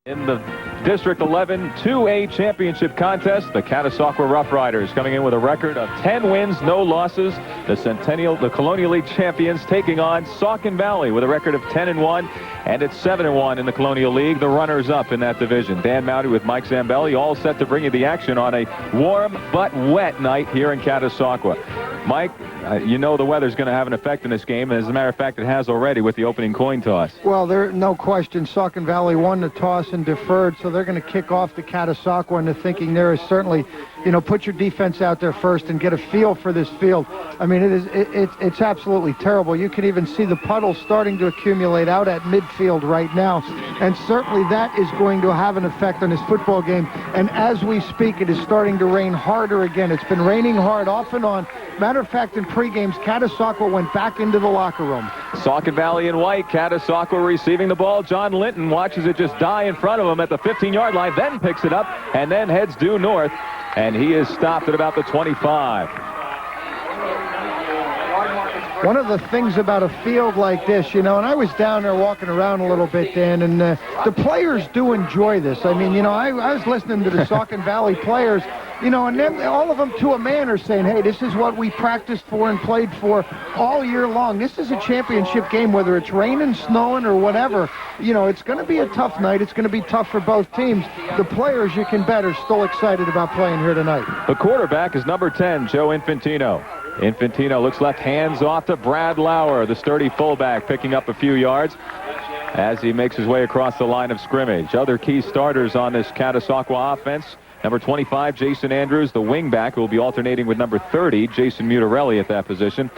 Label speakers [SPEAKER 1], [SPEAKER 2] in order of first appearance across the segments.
[SPEAKER 1] In the District 11 2A championship contest, the Catasauqua Rough Riders coming in with a record of 10 wins, no losses. The Colonial League champions taking on Saucon Valley with a record of 10-1, and it's 7-1 in the Colonial League. The runners-up in that division. Dan Mowdy with Mike Zambelli, all set to bring you the action on a warm but wet night here in Catasauqua. Mike, you know the weather's going to have an effect in this game, and as a matter of fact, it has already with the opening coin toss.
[SPEAKER 2] Well, there's no question. Saucon Valley won the toss and deferred, so they're going to kick off the Catasauqua, and the thinking there is certainly, put your defense out there first and get a feel for this field. I mean, it's absolutely terrible. You can even see the puddles starting to accumulate out at midfield right now, and certainly that is going to have an effect on this football game. And as we speak, it is starting to rain harder again. It's been raining hard off and on. Matter of fact, in pre-games, Catasauqua went back into the locker room.
[SPEAKER 1] Saucon Valley in white, Catasauqua receiving the ball. John Linton watches it just die in front of him at the 15-yard line, then picks it up, and then heads due north, and he is stopped at about the 25.
[SPEAKER 2] One of the things about a field like this, and I was down there walking around a little bit, Dan, and the players do enjoy this. I mean, I was listening to the Saucon Valley players, and then all of them to a man are saying, hey, this is what we practiced for and played for all year long. This is a championship game, whether it's raining, snowing, or whatever. It's going to be a tough night. It's going to be tough for both teams. The players, you can bet, are still excited about playing here tonight.
[SPEAKER 1] The quarterback is number 10, Joe Infantino. Infantino looks left, hands off to Brad Lauer, the sturdy fullback, picking up a few yards as he makes his way across the line of scrimmage. Other key starters on this Catasauqua offense: number 25, Jason Andrews, the wingback, who will be alternating with number 30, Jason Mutarelli, at that position.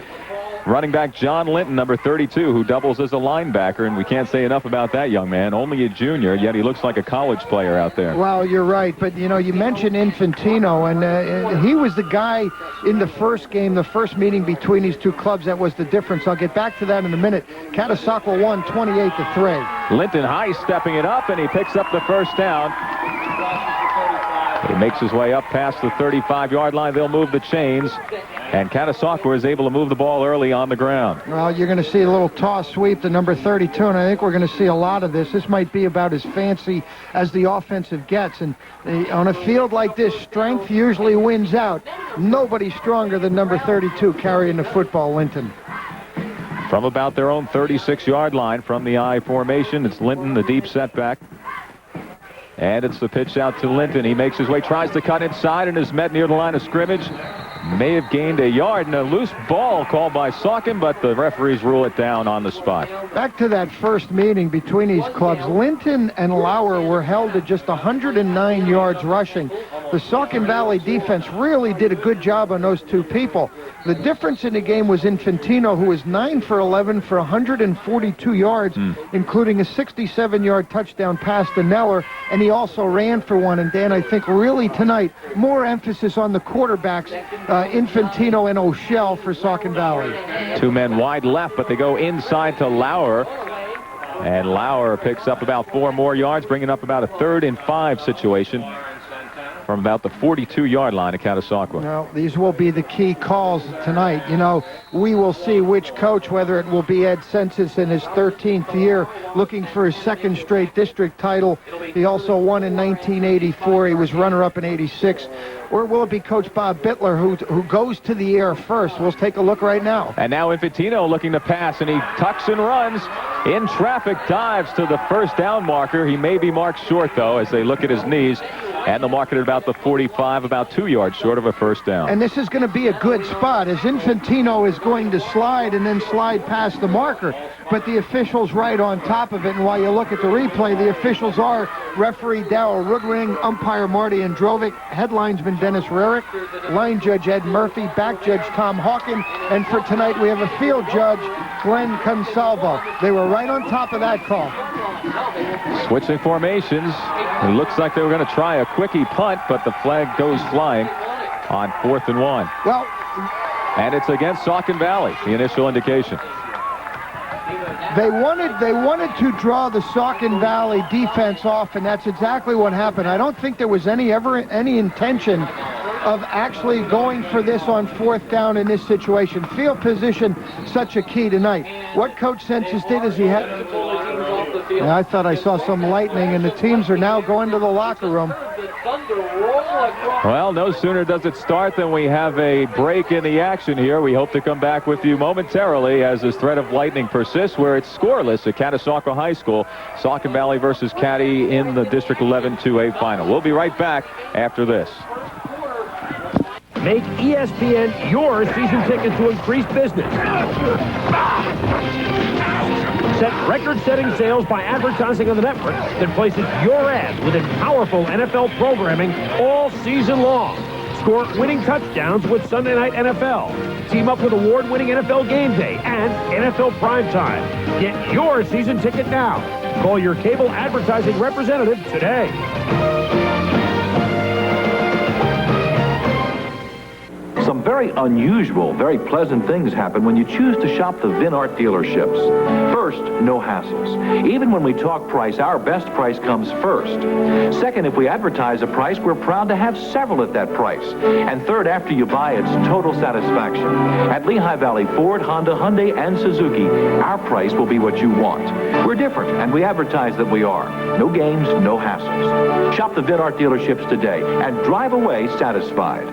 [SPEAKER 1] Running back John Linton, number 32, who doubles as a linebacker, and we can't say enough about that young man. Only a junior, yet he looks like a college player out there.
[SPEAKER 2] Well, you're right, but you mentioned Infantino, and he was the guy in the first game, the first meeting between these two clubs, that was the difference. I'll get back to that in a minute. Catasauqua won 28-3.
[SPEAKER 1] Linton high-stepping it up, and he picks up the first down. He makes his way up past the 35-yard line. They'll move the chains, and Catasauqua is able to move the ball early on the ground.
[SPEAKER 2] Well, you're going to see a little toss sweep to number 32, and I think we're going to see a lot of this. This might be about as fancy as the offensive gets, and on a field like this, strength usually wins out. Nobody stronger than number 32 carrying the football, Linton.
[SPEAKER 1] From about their own 36-yard line from the I formation, it's Linton, the deep setback. And it's the pitch out to Linton. He makes his way, tries to cut inside, and is met near the line of scrimmage. May have gained a yard, and a loose ball called by Saucon, but the referees rule it down on the spot.
[SPEAKER 2] Back to that first meeting between these clubs, Linton and Lauer were held to just 109 yards rushing. The Saucon Valley defense really did a good job on those two people. The difference in the game was Infantino, who was 9 for 11 for 142 yards, including a 67-yard touchdown pass to Neller, and he also ran for one. And Dan, I think really tonight, more emphasis on the quarterbacks, Infantino and O'Shell for Saucon Valley.
[SPEAKER 1] Two men wide left, but they go inside to Lauer. And Lauer picks up about 4 more yards, bringing up about a 3rd and 5 situation from about the 42-yard line of Catasauqua.
[SPEAKER 2] Now, these will be the key calls tonight. We will see which coach, whether it will be Ed Census in his 13th year, looking for his 2nd straight district title. He also won in 1984. He was runner-up in 86. Or will it be Coach Bob Bittler who goes to the air first? We'll take a look right now.
[SPEAKER 1] And now Infantino looking to pass, and he tucks and runs. In traffic, dives to the first down marker. He may be marked short, though, as they look at his knees. And they'll mark it at about the 45, about 2 yards short of a first down.
[SPEAKER 2] And this is going to be a good spot, as Infantino is going to slide and then slide past the marker. But the official's right on top of it. And while you look at the replay, the officials are referee Darryl Rudring, umpire Marty Androvic, headlinesman Dennis Rarick, line judge Ed Murphy, back judge Tom Hawken, and for tonight we have a field judge, Glenn Consalvo. They were right on top of that call.
[SPEAKER 1] Switching formations. It looks like they were going to try a quickie punt, but the flag goes flying on 4th and 1.
[SPEAKER 2] Well,
[SPEAKER 1] and it's against Saucon Valley, the initial indication.
[SPEAKER 2] They wanted to draw the Saucon Valley defense off, and that's exactly what happened. I don't think there was any intention of actually going for this on 4th down in this situation. Field position, such a key tonight. What Coach Census did is he had Yeah, I thought I saw some lightning, and the teams are now going to the locker room.
[SPEAKER 1] Well, no sooner does it start than we have a break in the action here. We hope to come back with you momentarily as this threat of lightning persists, where it's scoreless at Catasauqua High School. Saucon Valley versus Caddy in the District 11 2A final. We'll be right back after this.
[SPEAKER 3] Make ESPN your season ticket to increase business. Set record-setting sales by advertising on the network that places your ad within powerful NFL programming all season long. Score winning touchdowns with Sunday Night NFL. Team up with award-winning NFL Game Day and NFL Primetime. Get your season ticket now. Call your cable advertising representative today.
[SPEAKER 4] Some very unusual, very pleasant things happen when you choose to shop the Vinart dealerships. First, no hassles. Even when we talk price, our best price comes first. Second, if we advertise a price, we're proud to have several at that price. And third, after you buy, it's total satisfaction. At Lehigh Valley Ford, Honda, Hyundai, and Suzuki, our price will be what you want. We're different, and we advertise that we are. No games, no hassles. Shop the Vinart dealerships today and drive away satisfied.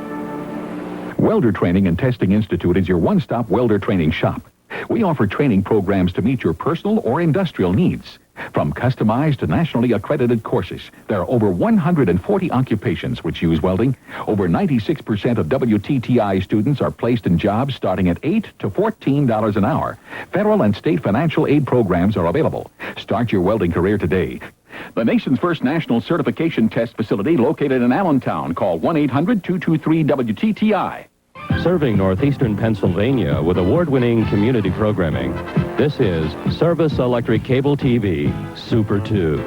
[SPEAKER 5] Welder Training and Testing Institute is your one-stop welder training shop. We offer training programs to meet your personal or industrial needs. From customized to nationally accredited courses, there are over 140 occupations which use welding. Over 96% of WTTI students are placed in jobs starting at $8 to $14 an hour. Federal and state financial aid programs are available. Start your welding career today. The nation's first national certification test facility located in Allentown. Call 1-800-223-WTTI.
[SPEAKER 3] Serving northeastern Pennsylvania with award-winning community programming. This is Service Electric Cable TV Super 2.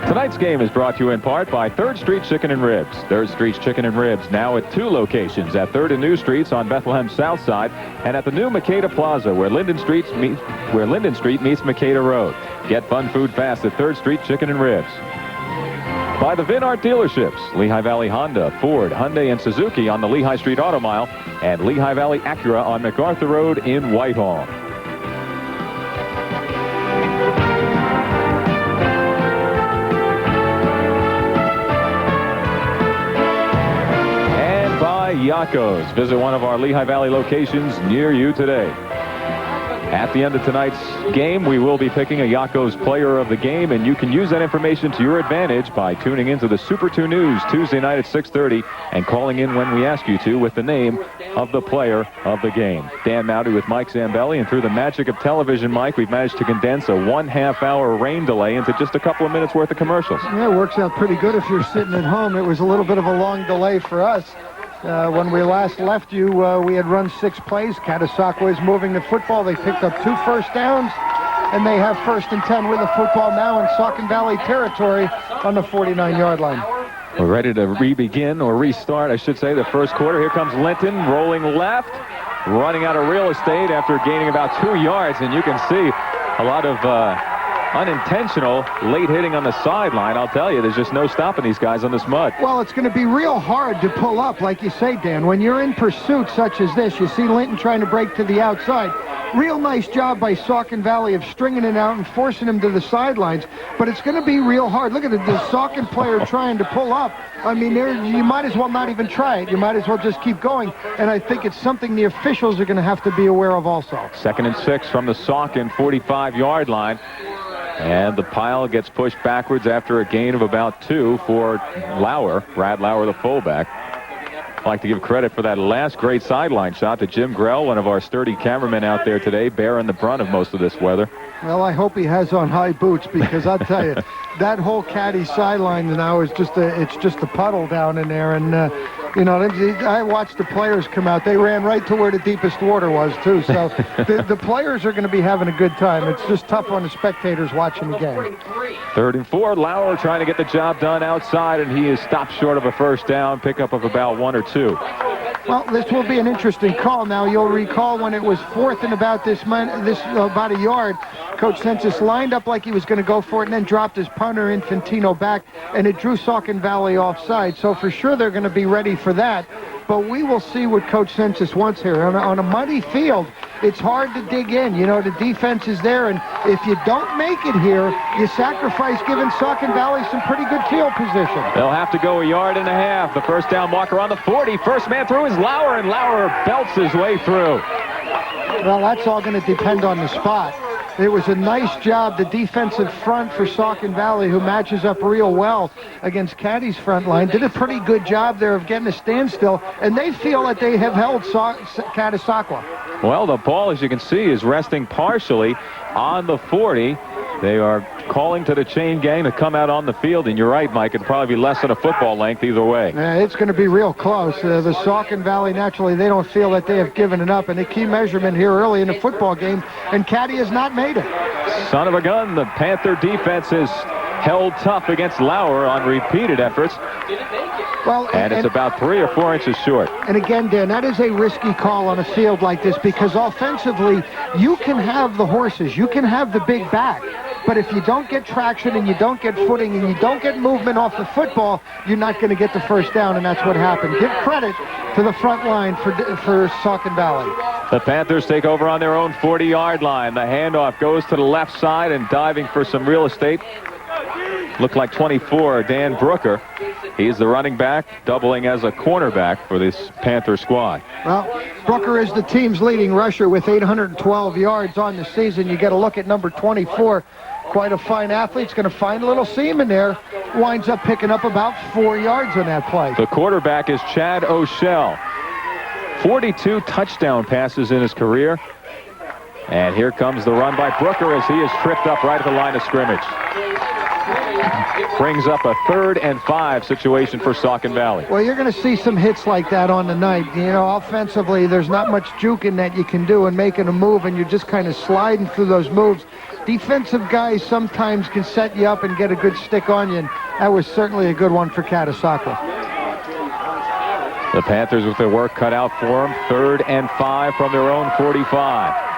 [SPEAKER 1] Tonight's game is brought to you in part by 3rd Street Chicken and Ribs. 3rd Street's Chicken and Ribs now at 2 locations, at 3rd and New Streets on Bethlehem's south side, and at the new Makeda Plaza, where Linden Street meets Makeda Road. Get fun food fast at 3rd Street Chicken and Ribs. By the Vinart dealerships, Lehigh Valley Honda, Ford, Hyundai, and Suzuki on the Lehigh Street Auto Mile, and Lehigh Valley Acura on MacArthur Road in Whitehall. Yakos. Visit one of our Lehigh Valley locations near you today. At the end of tonight's game, we will be picking a Yakos player of the game, and you can use that information to your advantage by tuning into the Super 2 News Tuesday night at 6:30 and calling in when we ask you to with the name of the player of the game. Dan Mowdy with Mike Zambelli, and through the magic of television, Mike, we've managed to condense a 1/2-hour rain delay into just a couple of minutes worth of commercials.
[SPEAKER 2] Yeah, it works out pretty good if you're sitting at home. It was a little bit of a long delay for us. When we last left you, we had run 6 plays. Catasauqua is moving the football. They picked up 2 first downs, and they have 1st and 10 with the football now in Saucon Valley territory on the 49-yard line.
[SPEAKER 1] We're ready to re-begin, or restart, I should say, the first quarter. Here comes Linton rolling left, running out of real estate after gaining about 2 yards, and you can see a lot of unintentional late hitting on the sideline. I'll tell you, there's just no stopping these guys on this mud.
[SPEAKER 2] Well, it's going to be real hard to pull up, like you say, Dan. When you're in pursuit such as this, you see Linton trying to break to the outside. Real nice job by Saucon Valley of stringing it out and forcing him to the sidelines, but it's going to be real hard. Look at the Saucon player trying to pull up. I mean, you might as well not even try it. You might as well just keep going, and I think it's something the officials are going to have to be aware of also. 2nd
[SPEAKER 1] and 6 from the Saucon 45-yard line. And the pile gets pushed backwards after a gain of about 2 for Lauer, Brad Lauer, the fullback. I'd like to give credit for that last great sideline shot to Jim Grell, one of our sturdy cameramen out there today, bearing the brunt of most of this weather.
[SPEAKER 2] Well, I hope he has on high boots, because I'll tell you, that whole caddy sideline now is just a puddle down in there. And, you know, I watched the players come out. They ran right to where the deepest water was, too. So the players are going to be having a good time. It's just tough on the spectators watching the game.
[SPEAKER 1] 3rd and 4, Lauer trying to get the job done outside, and he is stopped short of a first down, pickup of about 1 or 2.
[SPEAKER 2] Well, this will be an interesting call. Now, you'll recall when it was 4th and about about a yard, Coach Census lined up like he was going to go for it and then dropped his punter Infantino back, and it drew Saucon Valley offside. So for sure they're going to be ready for that. But we will see what Coach Census wants here. On a muddy field, it's hard to dig in. You know, the defense is there, and if you don't make it here, you sacrifice giving Saucon Valley some pretty good field position.
[SPEAKER 1] They'll have to go a yard and a half. The first down marker on the 40. First man through is Lauer, and Lauer belts his way through.
[SPEAKER 2] Well, that's all going to depend on the spot. It was a nice job, the defensive front for Saucon Valley, who matches up real well against Caddy's front line. Did a pretty good job there of getting a standstill, and they feel that they have held Catasauqua.
[SPEAKER 1] Well, the ball, as you can see, is resting partially on the 40. They are calling to the chain gang to come out on the field, and you're right, Mike, it'd probably be less than a football length either way.
[SPEAKER 2] It's going to be real close. The Saucon Valley, naturally, they don't feel that they have given it up, and a key measurement here early in the football game, and Caddy has not made it.
[SPEAKER 1] Son of a gun, the Panther defense has held tough against Lauer on repeated efforts.
[SPEAKER 2] Well,
[SPEAKER 1] and it's about 3 or 4 inches short.
[SPEAKER 2] And again, Dan, that is a risky call on a field like this, because offensively, you can have the horses, you can have the big back, but if you don't get traction and you don't get footing and you don't get movement off the football, you're not going to get the first down, and that's what happened. Give credit to the front line for Saucon Valley.
[SPEAKER 1] The Panthers take over on their own 40-yard line. The handoff goes to the left side, and diving for some real estate looked like 24, Dan Brooker. He's the running back, doubling as a cornerback for this Panther squad.
[SPEAKER 2] Well, Brooker is the team's leading rusher with 812 yards on the season. You get a look at number 24. Quite a fine athlete. He's going to find a little seam in there. Winds up picking up about 4 yards on that play.
[SPEAKER 1] The quarterback is Chad O'Shell. 42 touchdown passes in his career. And here comes the run by Brooker as he is tripped up right at the line of scrimmage. Brings up a 3rd and 5 situation for Saucon Valley.
[SPEAKER 2] Well, you're going to see some hits like that on the night. You know, offensively, there's not much juking that you can do and making a move, and you're just kind of sliding through those moves. Defensive guys sometimes can set you up and get a good stick on you, and that was certainly a good one for Catasauqua.
[SPEAKER 1] The Panthers with their work cut out for them. 3rd and 5 from their own 45.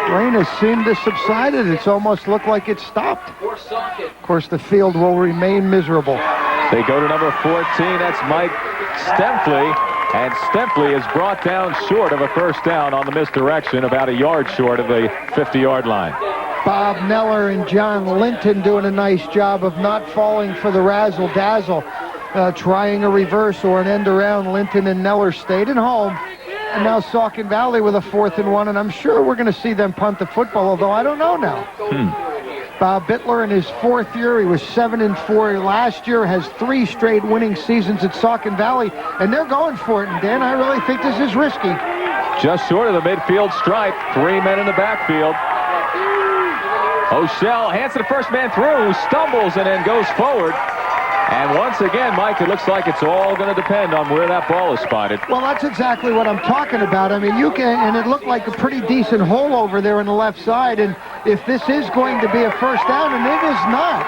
[SPEAKER 2] Rain has seemed to subside. It's almost looked like it stopped. Of course, the field will remain miserable.
[SPEAKER 1] They go to number 14. That's Mike Stempfli. And Stempfli is brought down short of a first down on the misdirection, about a yard short of the 50-yard line.
[SPEAKER 2] Bob Neller and John Linton doing a nice job of not falling for the razzle-dazzle. Trying a reverse or an end around. Linton and Neller stayed at home. And now Saucon Valley with a 4th and 1, and I'm sure we're going to see them punt the football, although I don't know now. Bob Bittler in his 4th year, he was 7-4 last year, has 3 straight winning seasons at Saucon Valley, and they're going for it. And Dan, I really think this is risky.
[SPEAKER 1] Just short of the midfield stripe, 3 men in the backfield. O'Shell hands to the first man through, who stumbles and then goes forward. And once again, Mike, it looks like it's all going to depend on where that ball is spotted.
[SPEAKER 2] Well, that's exactly what I'm talking about. I mean, you can, and it looked like a pretty decent hole over there on the left side. And if this is going to be a first down, and it is not,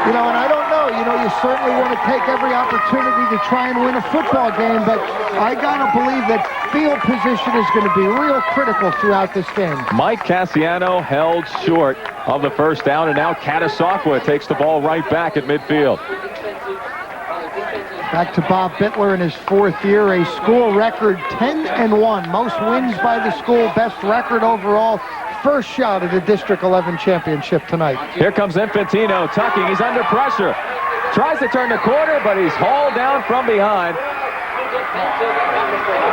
[SPEAKER 2] you know, and I don't know, you know, you certainly want to take every opportunity to try and win a football game, but I got to believe that field position is going to be real critical throughout this game.
[SPEAKER 1] Mike Cassiano held short of the first down, and now Catasauqua takes the ball right back at midfield.
[SPEAKER 2] Back to Bob Bittler in his 4th year, a school record 10-1. Most wins by the school, best record overall. First shot at the District 11 championship tonight.
[SPEAKER 1] Here comes Infantino tucking. He's under pressure. Tries to turn the corner, but he's hauled down from behind.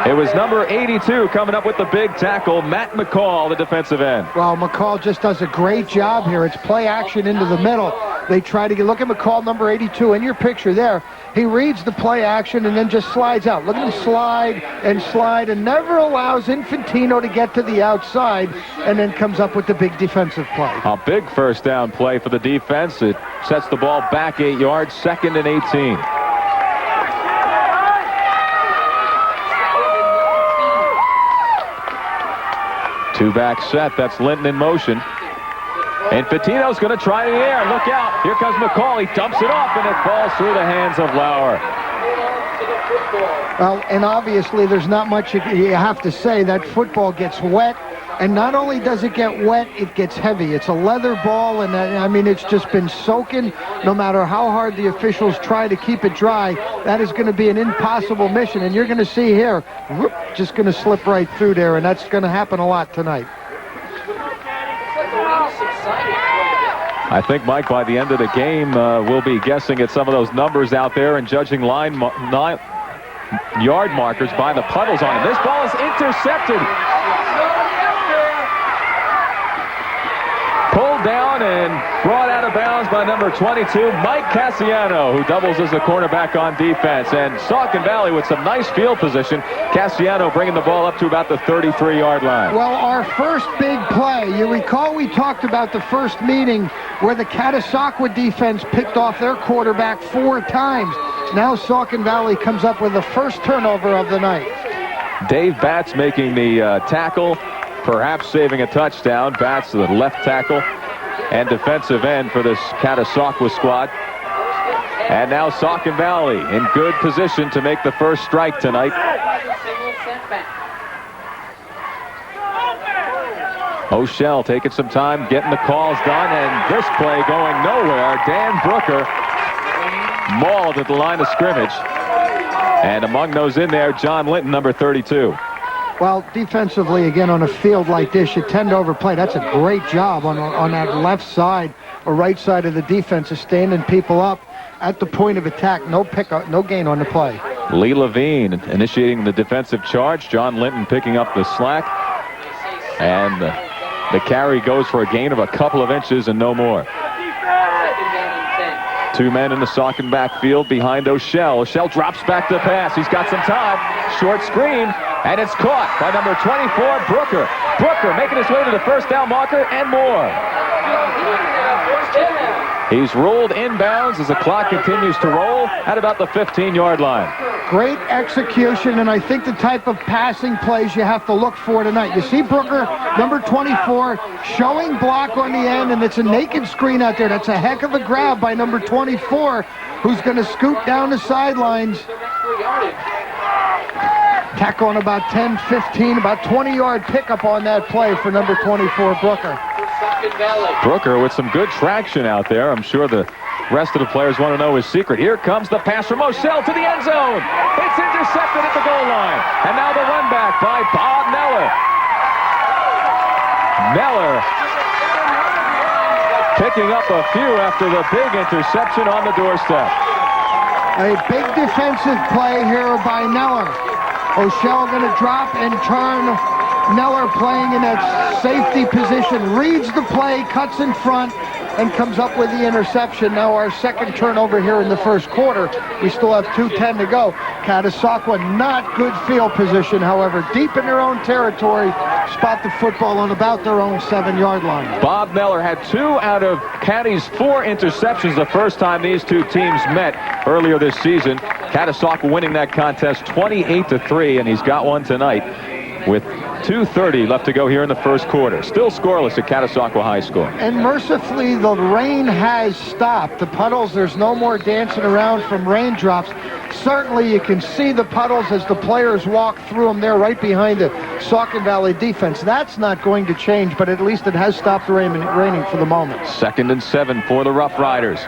[SPEAKER 1] It was number 82 coming up with the big tackle, Matt McCall, the defensive end.
[SPEAKER 2] Well, McCall just does a great job here. It's play action into the middle. They try to get, look at McCall, number 82, in your picture there. He reads the play action and then just slides out. Look at him slide and never allows Infantino to get to the outside, and then comes up with the big defensive play.
[SPEAKER 1] A big first down play for the defense. It sets the ball back 8 yards, 2nd and 18. Two-back set. That's Linton in motion. And Patino's going to try the air. Look out. Here comes McCall. He dumps it off, and it falls through the hands of Lauer.
[SPEAKER 2] Well, and obviously there's not much you have to say. That football gets wet. And not only does it get wet, it gets heavy. It's a leather ball, and I mean, it's just been soaking. No matter how hard the officials try to keep it dry, that is going to be an impossible mission. And you're going to see here, whoop, just going to slip right through there, and that's going to happen a lot tonight.
[SPEAKER 1] I think, Mike, by the end of the game, we'll be guessing at some of those numbers out there and judging yard markers by the puddles on it. This ball is intercepted. Pulled down and brought out of bounds by number 22, Mike Cassiano, who doubles as a cornerback on defense. And Saucon Valley with some nice field position. Cassiano bringing the ball up to about the 33-yard line.
[SPEAKER 2] Well, our first big play, you recall we talked about the first meeting where the Catasauqua defense picked off their quarterback 4 times. Now Saucon Valley comes up with the first turnover of the night.
[SPEAKER 1] Dave Batts making the tackle, perhaps saving a touchdown. Batts, the left tackle and defensive end for this Catasauqua squad. And now Saucon Valley in good position to make the first strike tonight. O'Shell taking some time, getting the calls done, and this play going nowhere. Dan Brooker mauled at the line of scrimmage. And among those in there, John Linton, number 32.
[SPEAKER 2] Well, defensively, again, on a field like this, you tend to overplay. That's a great job on that left side or right side of the defense of standing people up at the point of attack. No pickup, no gain on the play.
[SPEAKER 1] Lee Levine initiating the defensive charge. John Linton picking up the slack. And the carry goes for a gain of a couple of inches and no more. 2 men in the Saucon backfield behind O'Shell. O'Shell drops back to pass. He's got some time. Short screen, and it's caught by number 24, Brooker. Brooker making his way to the first down marker and more. He's ruled inbounds as the clock continues to roll at about the 15-yard line.
[SPEAKER 2] Great execution, and I think the type of passing plays you have to look for tonight. You see Brooker, number 24, showing block on the end, and it's a naked screen out there. That's a heck of a grab by number 24, who's going to scoot down the sidelines. Tack on about 10, 15, about 20-yard pickup on that play for number 24, Brooker.
[SPEAKER 1] Brooker with some good traction out there. I'm sure the rest of the players want to know his secret. Here comes the pass from O'Shell to the end zone. It's intercepted at the goal line. And now the run back by Bob Neller. Neller picking up a few after the big interception on the doorstep.
[SPEAKER 2] A big defensive play here by Neller. O'Shell going to drop and turn. Neller playing in that safety position, reads the play, cuts in front, and comes up with the interception. Now our second turnover here in the first quarter. We still have 2:10 to go. Catasauqua, not good field position, however, deep in their own territory, spot the football on about their own 7-yard line.
[SPEAKER 1] Bob Neller had 2 out of Caddy's 4 interceptions the first time these two teams met earlier this season. Catasauqua winning that contest 28-3, and he's got one tonight with 2:30 left to go here in the first quarter. Still scoreless at Catasauqua High School.
[SPEAKER 2] And mercifully, the rain has stopped. The puddles, there's no more dancing around from raindrops. Certainly, you can see the puddles as the players walk through them. They're right behind the Saucon Valley defense. That's not going to change, but at least it has stopped raining for the moment.
[SPEAKER 1] 2nd and 7 for the Rough Riders.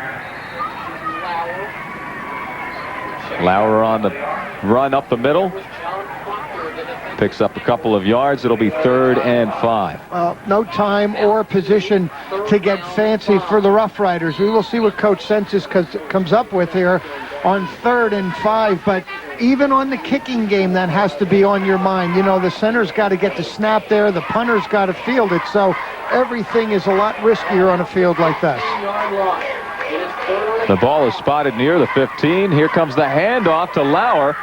[SPEAKER 1] Lauer on the run up the middle. Picks up a couple of yards. It'll be 3rd and 5.
[SPEAKER 2] No time or position to get fancy for the Rough Riders. We will see what Coach Sensis comes up with here on 3rd and 5. But even on the kicking game, that has to be on your mind. You know, the center's got to get the snap there. The punter's got to field it. So everything is a lot riskier on a field like this.
[SPEAKER 1] The ball is spotted near the 15. Here comes the handoff to Lauer.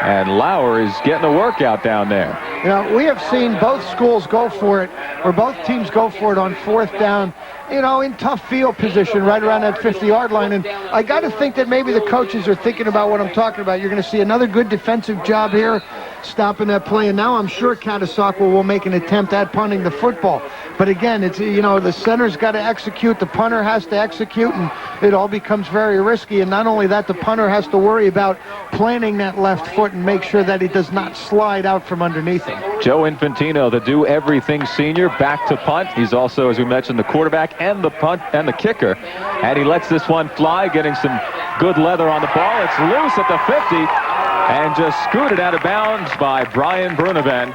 [SPEAKER 1] And Lauer is getting a workout down there.
[SPEAKER 2] You know, we have seen both schools go for it, or both teams go for it on 4th down, you know, in tough field position right around that 50-yard line. And I got to think that maybe the coaches are thinking about what I'm talking about. You're going to see another good defensive job here. stopping that play. And now I'm sure Catasauqua will make an attempt at punting the football. But again, it's, the center's got to execute, the punter has to execute, and it all becomes very risky. And not only that, the punter has to worry about planting that left foot and make sure that he does not slide out from underneath him.
[SPEAKER 1] Joe Infantino, the do-everything senior, back to punt. He's also, as we mentioned, the quarterback and the punt and the kicker. And he lets this one fly, getting some good leather on the ball. It's loose at the 50 and just scooted out of bounds by Brian Bruneven.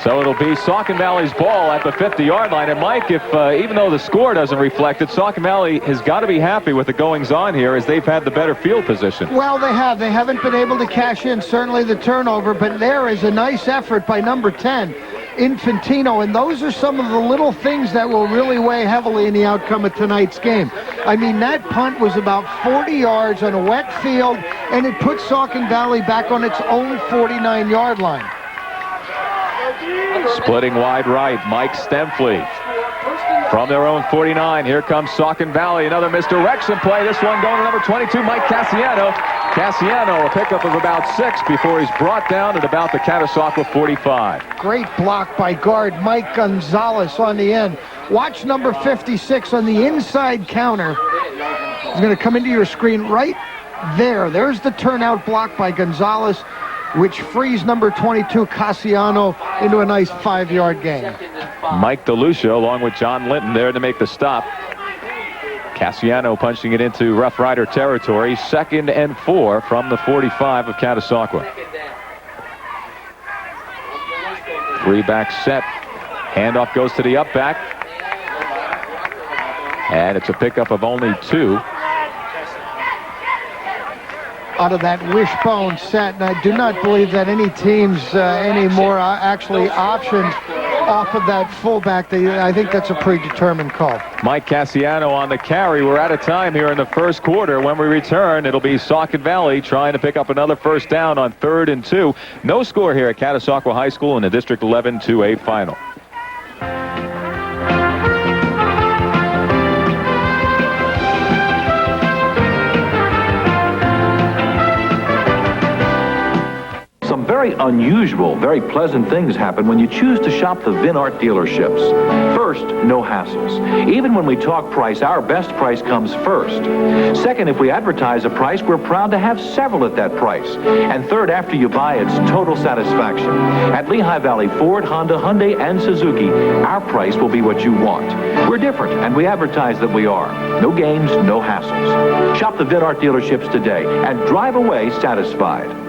[SPEAKER 1] So it'll be Saucon Valley's ball at the 50-yard line. And Mike, if even though the score doesn't reflect it, Saucon Valley has got to be happy with the goings-on here as they've had the better field position.
[SPEAKER 2] Well, they have. They haven't been able to cash in, certainly the turnover, but there is a nice effort by number 10, Infantino, and those are some of the little things that will really weigh heavily in the outcome of tonight's game. I mean, that punt was about 40 yards on a wet field, and it put Saucon Valley back on its own 49-yard line.
[SPEAKER 1] Splitting wide right, Mike Stempley. From their own 49, here comes Saucon Valley. Another misdirection play. This one going to number 22, Mike Cassiano. Cassiano, a pickup of about 6 before he's brought down at about the Catasauqua 45.
[SPEAKER 2] Great block by guard Mike Gonzalez on the end. Watch number 56 on the inside counter. He's going to come into your screen right there. There's the turnout block by Gonzalez, which frees number 22, Cassiano, into a nice 5-yard gain.
[SPEAKER 1] Mike DeLucia, along with John Linton, there to make the stop. Cassiano punching it into Rough Rider territory. 2nd and 4 from the 45 of Catasauqua. 3-back set. Handoff goes to the up back. And it's a pickup of only 2.
[SPEAKER 2] Out of that wishbone set, and I do not believe that any teams anymore are actually optioned off of that fullback. I think that's a predetermined call.
[SPEAKER 1] Mike Cassiano on the carry. We're out of time here in the first quarter. When we return, it'll be Saucon Valley trying to pick up another first down on 3rd and 2. No score here at Catasauqua High School in the District 11 2A final.
[SPEAKER 4] Very unusual, very pleasant things happen when you choose to shop the Vin Art dealerships. First, no hassles. Even when we talk price, our best price comes first. Second, if we advertise a price, we're proud to have several at that price. And third, after you buy, it's total satisfaction. At Lehigh Valley Ford, Honda, Hyundai, and Suzuki, our price will be what you want. We're different, and we advertise that we are. No games, no hassles. Shop the Vin Art dealerships today and drive away satisfied.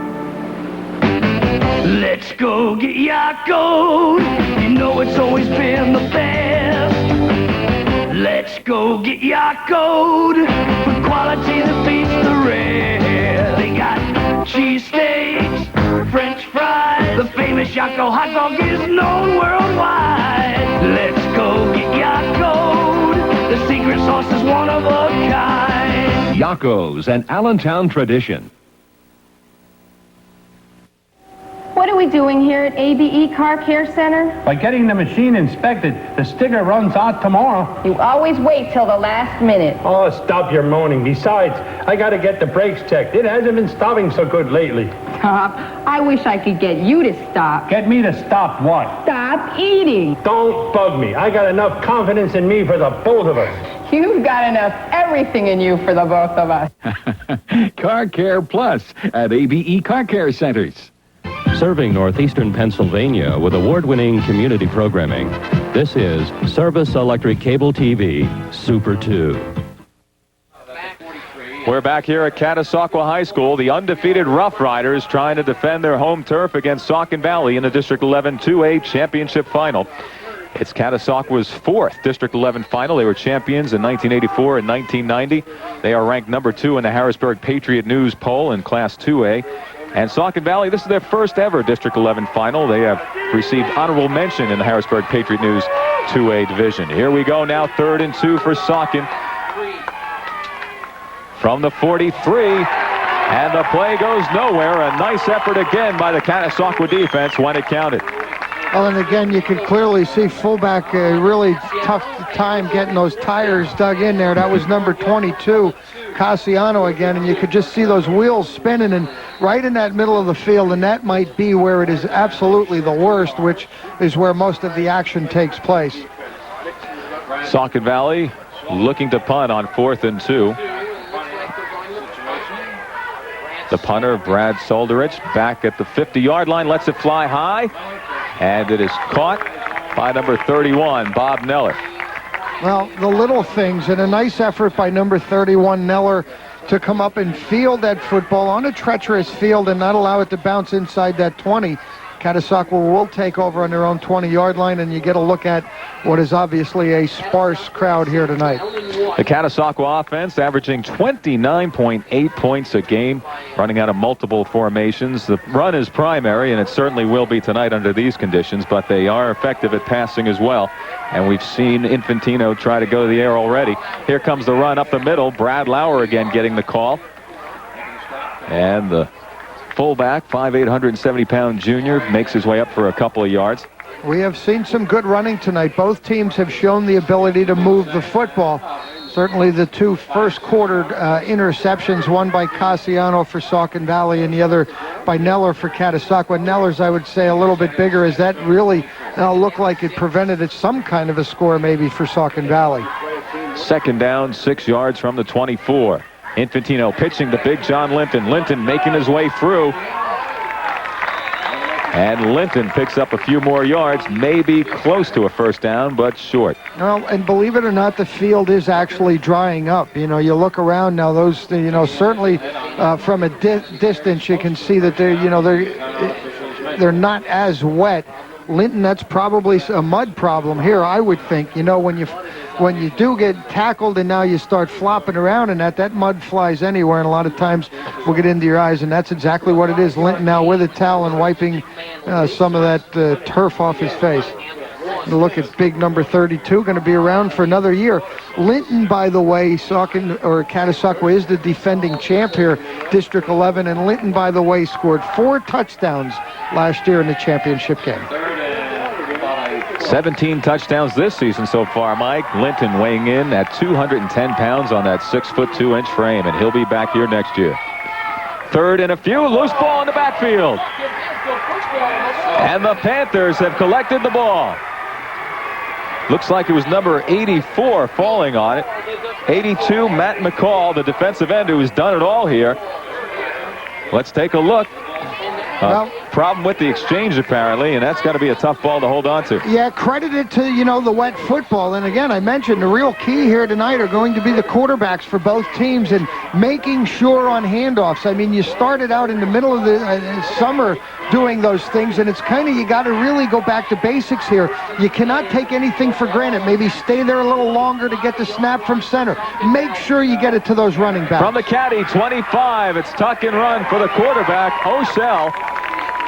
[SPEAKER 6] Let's go get Yakult. You know it's always been the best. Let's go get Yakult for quality that beats the rest. They got cheesesteaks, French fries. The famous Yakult hot dog is known worldwide. Let's go get Yakult. The secret sauce is one of a kind.
[SPEAKER 3] Yakult's, an Allentown tradition.
[SPEAKER 7] What are we doing here at ABE Car Care Center?
[SPEAKER 8] By getting the machine inspected, the sticker runs out tomorrow.
[SPEAKER 7] You always wait till the last minute.
[SPEAKER 8] Oh, stop your moaning. Besides, I gotta get the brakes checked. It hasn't been stopping so good lately.
[SPEAKER 7] Stop. I wish I could get you to stop.
[SPEAKER 8] Get me to stop what?
[SPEAKER 7] Stop eating.
[SPEAKER 8] Don't bug me. I got enough confidence in me for the both of us.
[SPEAKER 7] You've got enough everything in you for the both of us.
[SPEAKER 5] Car Care Plus at ABE Car Care Centers.
[SPEAKER 9] Serving northeastern Pennsylvania with award-winning community programming, this is Service Electric Cable TV Super 2.
[SPEAKER 1] We're back here at Catasauqua High School. The undefeated Rough Riders trying to defend their home turf against Saucon Valley in the District 11 2A championship final. It's Catasauqua's 4th District 11 final. They were champions in 1984 and 1990. They are ranked number 2 in the Harrisburg Patriot News poll in Class 2A. And Saucon Valley, this is their first ever District 11 final. They have received honorable mention in the Harrisburg Patriot News 2A division. Here we go now, 3rd and 2 for Saucon. From the 43, and the play goes nowhere. A nice effort again by the Catasauqua defense when it counted.
[SPEAKER 2] Well, and again, you can clearly see fullback really tough time getting those tires dug in there. That was number 22, Cassiano again, and you could just see those wheels spinning. And right in that middle of the field, and that might be where it is absolutely the worst, which is where most of the action takes place.
[SPEAKER 1] Saucon Valley looking to punt on 4th and 2. The punter, Brad Solderich, back at the 50-yard line, lets it fly high, and it is caught by number 31, Bob Neller.
[SPEAKER 2] Well, the little things, and a nice effort by number 31, Neller, to come up and field that football on a treacherous field and not allow it to bounce inside that 20. Catasauqua will take over on their own 20-yard line, and you get a look at what is obviously a sparse crowd here tonight.
[SPEAKER 1] The Catasauqua offense averaging 29.8 points a game, running out of multiple formations. The run is primary, and it certainly will be tonight under these conditions, but they are effective at passing as well. And we've seen Infantino try to go to the air already. Here comes the run up the middle. Brad Lauer again getting the call. And the fullback, 5'8", 170-pound junior, makes his way up for a couple of yards.
[SPEAKER 2] We have seen some good running tonight. Both teams have shown the ability to move the football. Certainly the two first quarter interceptions, one by Cassiano for Saucon Valley and the other by Neller for Catasauqua. Neller's, I would say, a little bit bigger, as that really looked like it prevented some kind of a score maybe for Saucon Valley.
[SPEAKER 1] 2nd down, 6 yards from the 24. Infantino pitching to Big John Linton. Linton making his way through. And Linton picks up a few more yards, maybe close to a first down, but short.
[SPEAKER 2] Well, and believe it or not, the field is actually drying up. You know, you look around now, those, you know, certainly from a distance, you can see that they're not as wet. Linton, that's probably a mud problem here, I would think. You know, when you do get tackled and now you start flopping around and that mud flies anywhere, and a lot of times will get into your eyes, and that's exactly what it is. Linton now with a towel and wiping some of that turf off his face. Look at big number 32, going to be around for another year. Linton, by the way, Catasauqua is the defending champ here, District 11, and Linton, by the way, scored 4 touchdowns last year in the championship game.
[SPEAKER 1] 17 touchdowns this season so far, Mike. Linton weighing in at 210 pounds on that 6'2" frame, and he'll be back here next year. 3rd and a few, loose ball in the backfield. And the Panthers have collected the ball. Looks like it was number 84 falling on it. 82, Matt McCall, the defensive end who's done it all here. Let's take a look. Problem with the exchange, apparently, and that's got to be a tough ball to hold on to.
[SPEAKER 2] Yeah, credited to, you know, the wet football. And again, I mentioned the real key here tonight are going to be the quarterbacks for both teams and making sure on handoffs. I mean, you started out in the middle of the summer doing those things, and it's kind of, you got to really go back to basics here. You cannot take anything for granted. Maybe stay there a little longer to get the snap from center. Make sure you get it to those running backs.
[SPEAKER 1] From the caddy, 25, it's tuck and run for the quarterback, O'Shell.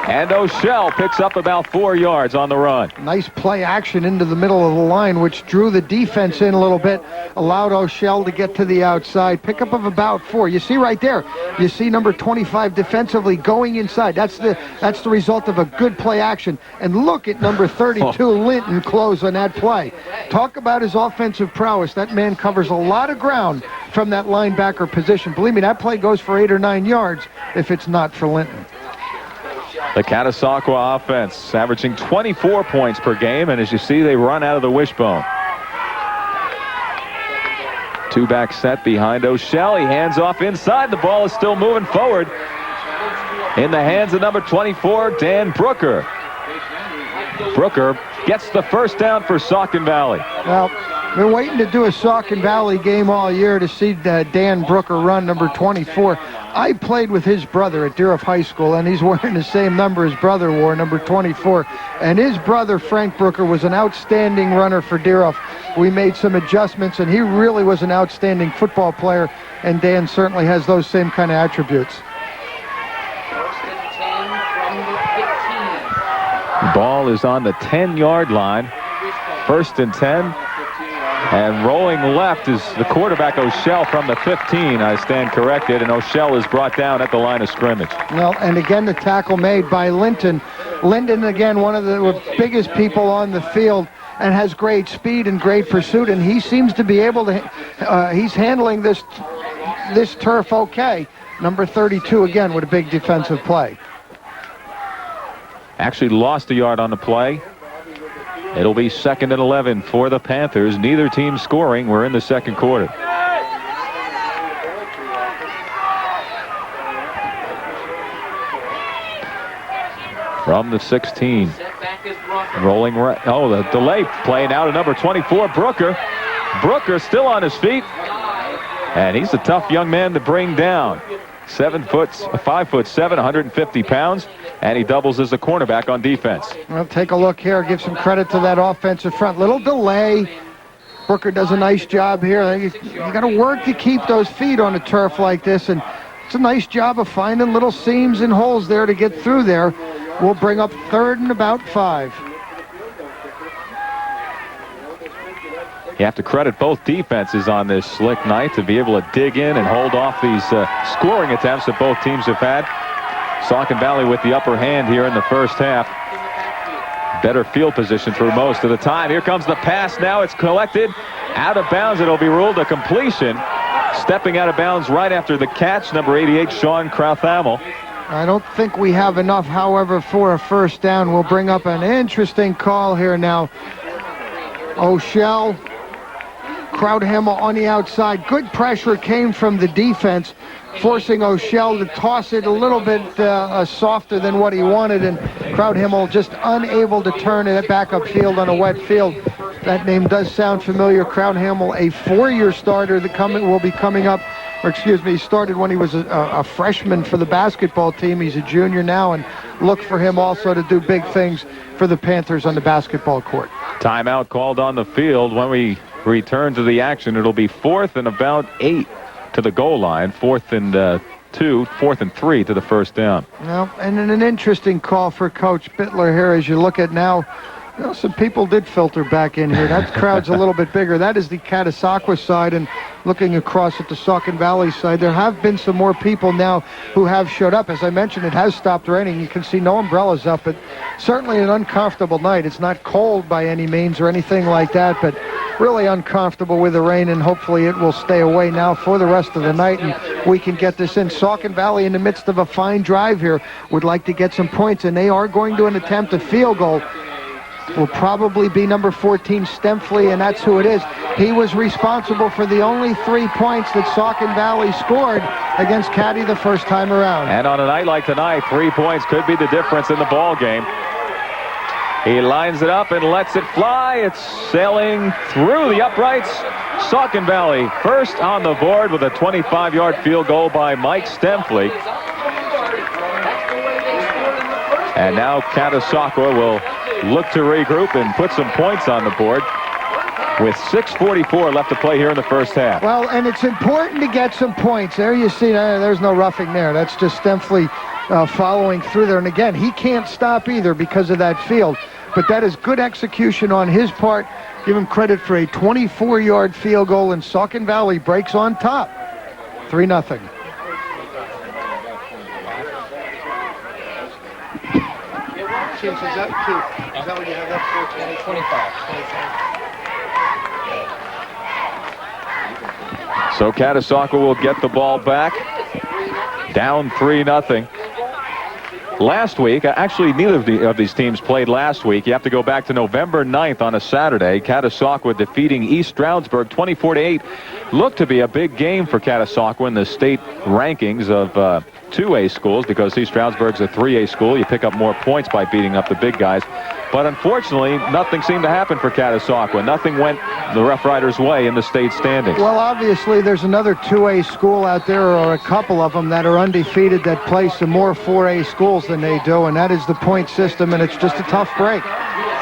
[SPEAKER 1] And O'Shell picks up about 4 yards on the run.
[SPEAKER 2] Nice play action into the middle of the line, which drew the defense in a little bit, allowed O'Shell to get to the outside. Pickup of about 4. You see right there, you see number 25 defensively going inside. That's the result of a good play action. And look at number 32, Linton, close on that play. Talk about his offensive prowess. That man covers a lot of ground from that linebacker position. Believe me, that play goes for 8 or 9 yards if it's not for Linton.
[SPEAKER 1] The Catasauqua offense averaging 24 points per game, and as you see, they run out of the wishbone. 2-back set behind O'Shell. He hands off inside. The ball is still moving forward in the hands of number 24, Dan Brooker. Brooker gets the first down for Saucon Valley.
[SPEAKER 2] Well, been waiting to do a Saucon Valley game all year to see Dan Brooker run, number 24. I played with his brother at Deer High School, and he's wearing the same number his brother wore, number 24. And his brother, Frank Brooker, was an outstanding runner for Deer. We made some adjustments, and he really was an outstanding football player, and Dan certainly has those same kind of attributes.
[SPEAKER 1] The ball is on the 10-yard line. 1st and 10. And rolling left is the quarterback, O'Shell, from the 15. I stand corrected, and O'Shell is brought down at the line of scrimmage.
[SPEAKER 2] Well, and again, the tackle made by Linton. Linton, again, one of the biggest people on the field and has great speed and great pursuit, and he seems to be able to, he's handling this turf okay. Number 32 again with a big defensive play.
[SPEAKER 1] Actually lost a yard on the play. It'll be 2nd and 11 for the Panthers. Neither team scoring. We're in the second quarter. From the 16. Rolling right. Oh, the delay play now to number 24, Brooker. Brooker still on his feet. And he's a tough young man to bring down. 5'7", 150 pounds, and he doubles as a cornerback on defense.
[SPEAKER 2] Well, take a look here. Give some credit to that offensive front. Little delay. Brooker does a nice job here. You got to work to keep those feet on a turf like this, and it's a nice job of finding little seams and holes there to get through there. We'll bring up 3rd and about 5.
[SPEAKER 1] You have to credit both defenses on this slick night to be able to dig in and hold off these scoring attempts that both teams have had. Saucon Valley with the upper hand here in the first half. Better field position through most of the time. Here comes the pass now. It's collected out of bounds. It'll be ruled a completion. Stepping out of bounds right after the catch, number 88, Sean Krauthamel.
[SPEAKER 2] I don't think we have enough, however, for a first down. We'll bring up an interesting call here now. O'Shell, Krauthamel on the outside. Good pressure came from the defense, forcing O'Shell to toss it a little bit softer than what he wanted, and Krauthamel just unable to turn it back upfield on a wet field. That name does sound familiar. Krauthamel, a 4-year starter that will be coming up, or excuse me, he started when he was a freshman for the basketball team. He's a junior now, and look for him also to do big things for the Panthers on the basketball court.
[SPEAKER 1] Timeout called on the field. When we return to the action, it'll be 4th and about 8 to the goal line. 4th and 2, 4th and 3 to the first down.
[SPEAKER 2] Well, and an interesting call for Coach Bittler here as you look at now. You know, some people did filter back in here. That crowd's a little bit bigger. That is the Catasauqua side, and looking across at the Saucon Valley side, there have been some more people now who have showed up. As I mentioned, it has stopped raining. You can see no umbrellas up, but certainly an uncomfortable night. It's not cold by any means or anything like that, but really uncomfortable with the rain, and hopefully it will stay away now for the rest of the night, and we can get this in. Saucon Valley, in the midst of a fine drive here, would like to get some points, and they are going to attempt a field goal. Will probably be number 14, Stempfli, and that's who it is. He was responsible for the only 3 points that Saucon Valley scored against Caddy the first time around.
[SPEAKER 1] And on a night like tonight, 3 points could be the difference in the ball game. He lines it up and lets it fly. It's sailing through the uprights. Saucon Valley first on the board with a 25-yard field goal by Mike Stempfli. And now Catasauqua will look to regroup and put some points on the board with 6:44 left to play here in the first half.
[SPEAKER 2] Well, and it's important to get some points. There you see, there's no roughing there. That's just Stempfli following through there. And again, he can't stop either because of that field. But that is good execution on his part. Give him credit for a 24-yard field goal, and Saucon Valley breaks on top. 3-0. Is that what you have left for? 25.
[SPEAKER 1] So Catasauqua will get the ball back. Down 3-0. Last week, actually neither of these teams played last week. You have to go back to November 9th on a Saturday. Catasauqua defeating East Stroudsburg 24-8. Looked to be a big game for Catasauqua in the state rankings of 2A schools, because East Stroudsburg's a 3A school. You pick up more points by beating up the big guys. But unfortunately, nothing seemed to happen for Catasauqua. Nothing went the Rough Riders' way in the state standings.
[SPEAKER 2] Well, obviously, there's another 2A school out there, or a couple of them, that are undefeated, that play some more 4A schools than they do, and that is the point system, and it's just a tough break.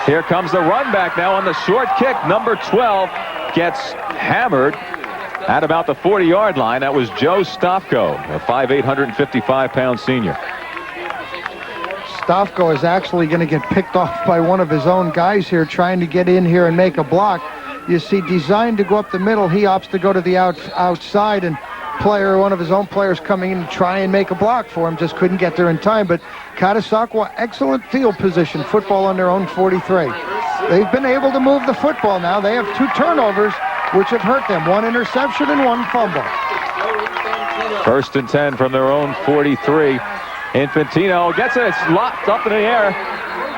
[SPEAKER 1] Here comes the run back now on the short kick. Number 12 gets hammered at about the 40-yard line. That was Joe Stofko, a 5'8", 155-pound senior.
[SPEAKER 2] Stofko is actually going to get picked off by one of his own guys here, trying to get in here and make a block. You see, designed to go up the middle, he opts to go to the outside, and one of his own players coming in to try and make a block for him, just couldn't get there in time. But Catasauqua, excellent field position, football on their own 43. They've been able to move the football now. They have 2 turnovers, which have hurt them. 1 interception and 1 fumble.
[SPEAKER 1] First and 10 from their own 43. Infantino gets it. It's locked up in the air.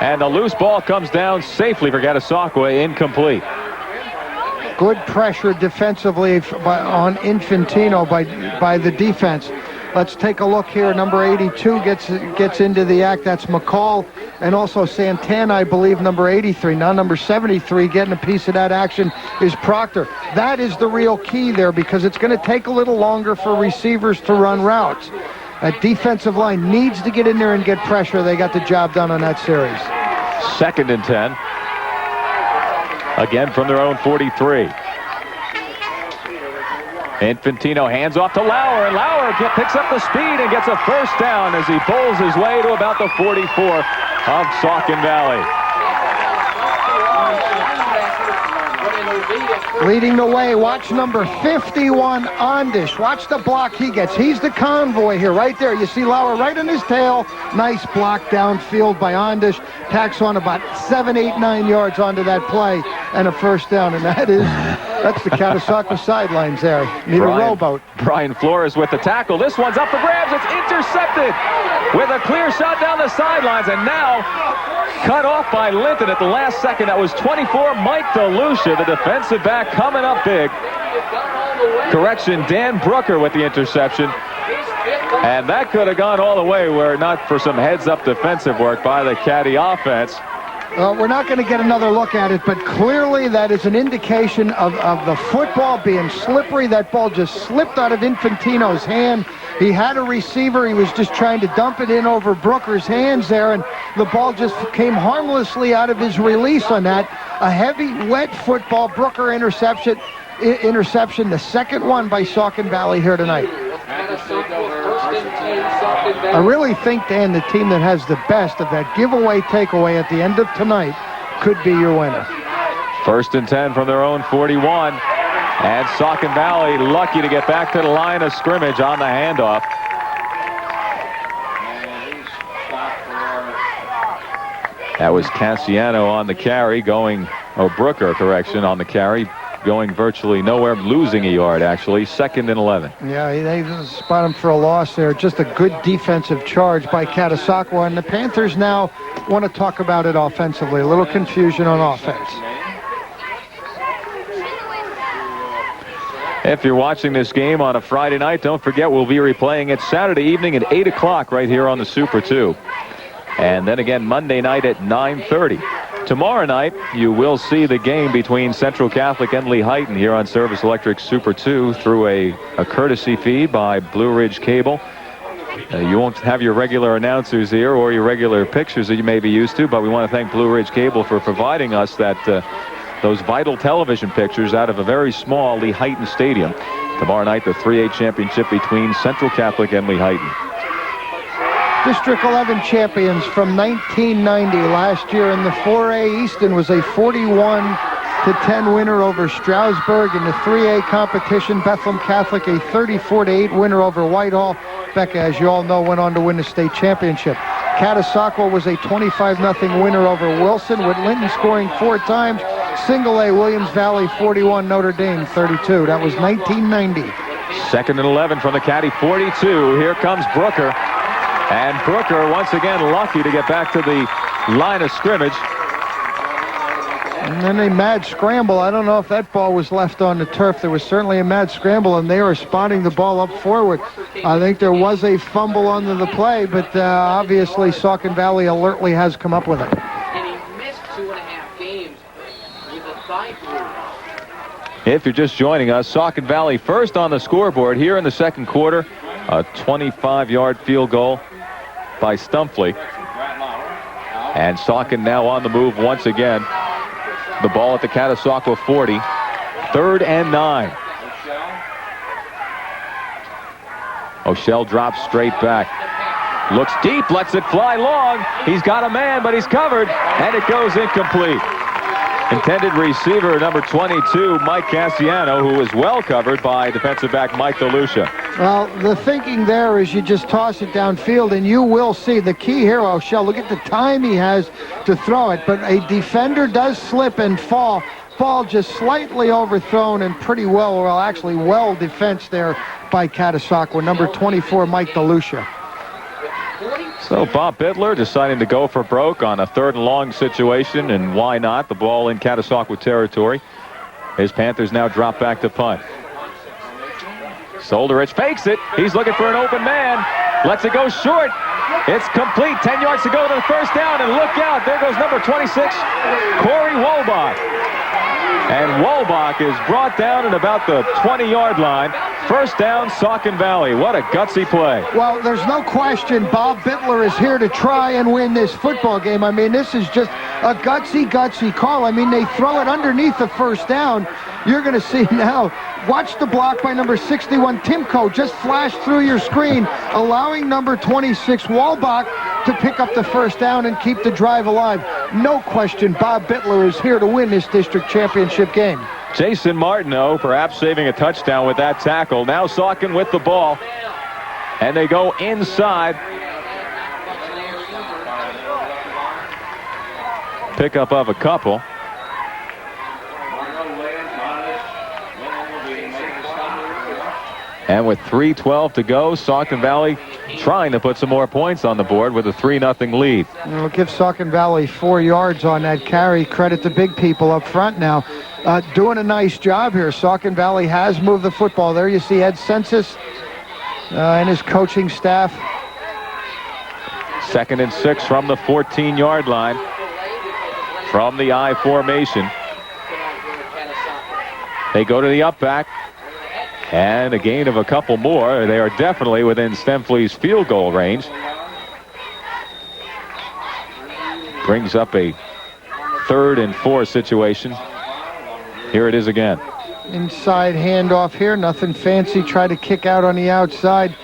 [SPEAKER 1] And the loose ball comes down safely for Catasauqua, incomplete.
[SPEAKER 2] Good pressure defensively on Infantino by the defense. Let's take a look here. Number 82 gets into the act. That's McCall. And also Santana, I believe, number 83. Now number 73 getting a piece of that action is Proctor. That is the real key there, because it's going to take a little longer for receivers to run routes. That defensive line needs to get in there and get pressure. They got the job done on that series.
[SPEAKER 1] Second and 10. Again from their own 43. Infantino hands off to Lauer, and Lauer picks up the speed and gets a first down as he pulls his way to about the 44 of Saucon Valley.
[SPEAKER 2] Leading the way, watch number 51, Ondish. Watch the block he gets. He's the convoy here, right there. You see Lauer right on his tail. Nice block downfield by Ondish. Tacks on about 7, 8, 9 yards onto that play, and a first down. And that's the Catasauqua sidelines there. Need a rowboat.
[SPEAKER 1] Brian Flores with the tackle. This one's up for grabs. It's intercepted with a clear shot down the sidelines, and now cut off by Linton at the last second. That was 24, Mike DeLucia, the defensive back, coming up big. Correction, Dan Brooker with the interception. And that could have gone all the way were it not for some heads-up defensive work by the Caddy offense.
[SPEAKER 2] We're not going to get another look at it, but clearly that is an indication of the football being slippery. That ball just slipped out of Infantino's hand. He had a receiver. He was just trying to dump it in over Brooker's hands there, and the ball just came harmlessly out of his release on that. A heavy, wet football. Brooker interception, the second one by Saucon Valley here tonight. I really think, Dan, the team that has the best of that giveaway takeaway at the end of tonight could be your winner.
[SPEAKER 1] First and 10 from their own 41. And Saucon Valley lucky to get back to the line of scrimmage on the handoff. That was Cassiano on the carry going, Brooker, correction, on the carry. Going virtually nowhere, losing a yard, actually. Second and 11.
[SPEAKER 2] Yeah, they spot him for a loss there. Just a good defensive charge by Catasauqua, and the Panthers now want to talk about it offensively. A little confusion on offense.
[SPEAKER 1] If you're watching this game on a Friday night, don't forget we'll be replaying it Saturday evening at 8 o'clock right here on the Super 2. And then again Monday night at 9:30. Tomorrow night, you will see the game between Central Catholic and Lehighton here on Service Electric Super 2 through a courtesy feed by Blue Ridge Cable. You won't have your regular announcers here or your regular pictures that you may be used to, but we want to thank Blue Ridge Cable for providing us those vital television pictures out of a very small Lehighton Stadium. Tomorrow night, the 3A championship between Central Catholic and Lehighton.
[SPEAKER 2] District 11 champions from 1990. Last year in the 4A, Easton was a 41-10 winner over Stroudsburg. In the 3A competition, Bethlehem Catholic a 34-8 winner over Whitehall. Becca, as you all know, went on to win the state championship. Catasauqua was a 25-0 winner over Wilson, with Linton scoring 4 times. Single A, Williams Valley 41, Notre Dame 32. That was 1990.
[SPEAKER 1] Second and 11 from the Caddy 42. Here comes Brooker. And Brooker, once again, lucky to get back to the line of scrimmage.
[SPEAKER 2] And then a mad scramble. I don't know if that ball was left on the turf. There was certainly a mad scramble, and they were spotting the ball up forward. I think there was a fumble under the play, but obviously Saucon Valley alertly has come up with it.
[SPEAKER 10] And he missed 2.5 games with a thigh injury.
[SPEAKER 1] If you're just joining us, Saucon Valley first on the scoreboard here in the second quarter. A 25-yard field goal by Stumpfley. And Saucon now on the move once again. The ball at the Catasauqua 40. 3rd and 9. O'Shell drops straight back. Looks deep, lets it fly long. He's got a man, but he's covered, and it goes incomplete. Intended receiver number 22, Mike Cassiano, who is well covered by defensive back Mike DeLucia.
[SPEAKER 2] Well, the thinking there is you just toss it downfield, and you will see the key here, O'Shell. Look at the time he has to throw it, but a defender does slip and fall. Ball just slightly overthrown and pretty well defensed there by Catasauqua, number 24, Mike DeLucia.
[SPEAKER 1] So Bob Bittler deciding to go for broke on a 3rd and long situation, and why not? The ball in Catasauqua territory. His Panthers now drop back to punt. Solderich fakes it. He's looking for an open man. Lets it go short. It's complete. 10 yards to go to the first down, and look out. There goes number 26, Corey Wolbach. And Wolbach is brought down at about the 20-yard line. First down, Saucon Valley. What a gutsy play.
[SPEAKER 2] Well, there's no question Bob Bittler is here to try and win this football game. I mean, this is just a gutsy call. I mean, they throw it underneath the first down. You're going to see now, watch the block by number 61, Timko, just flash through your screen, allowing number 26, Wolbach, to pick up the first down and keep the drive alive. No question, Bob Bittler is here to win this district championship game.
[SPEAKER 1] Jason Martineau perhaps saving a touchdown with that tackle. Now Saucon with the ball, and they go inside. Pickup of a couple. And with 3:12 to go, Saucon Valley trying to put some more points on the board with a 3-0 lead.
[SPEAKER 2] We'll give Saucon Valley 4 yards on that carry. Credit the big people up front now. Doing a nice job here. Saucon Valley has moved the football. There you see Ed Census and his coaching staff.
[SPEAKER 1] 2nd and 6 from the 14-yard line. From the I formation. They go to the up back. And a gain of a couple more. They are definitely within Stemfle's field goal range. Brings up a 3rd and 4 situation. Here it is again.
[SPEAKER 2] Inside handoff here. Nothing fancy. Try to kick out on the outside.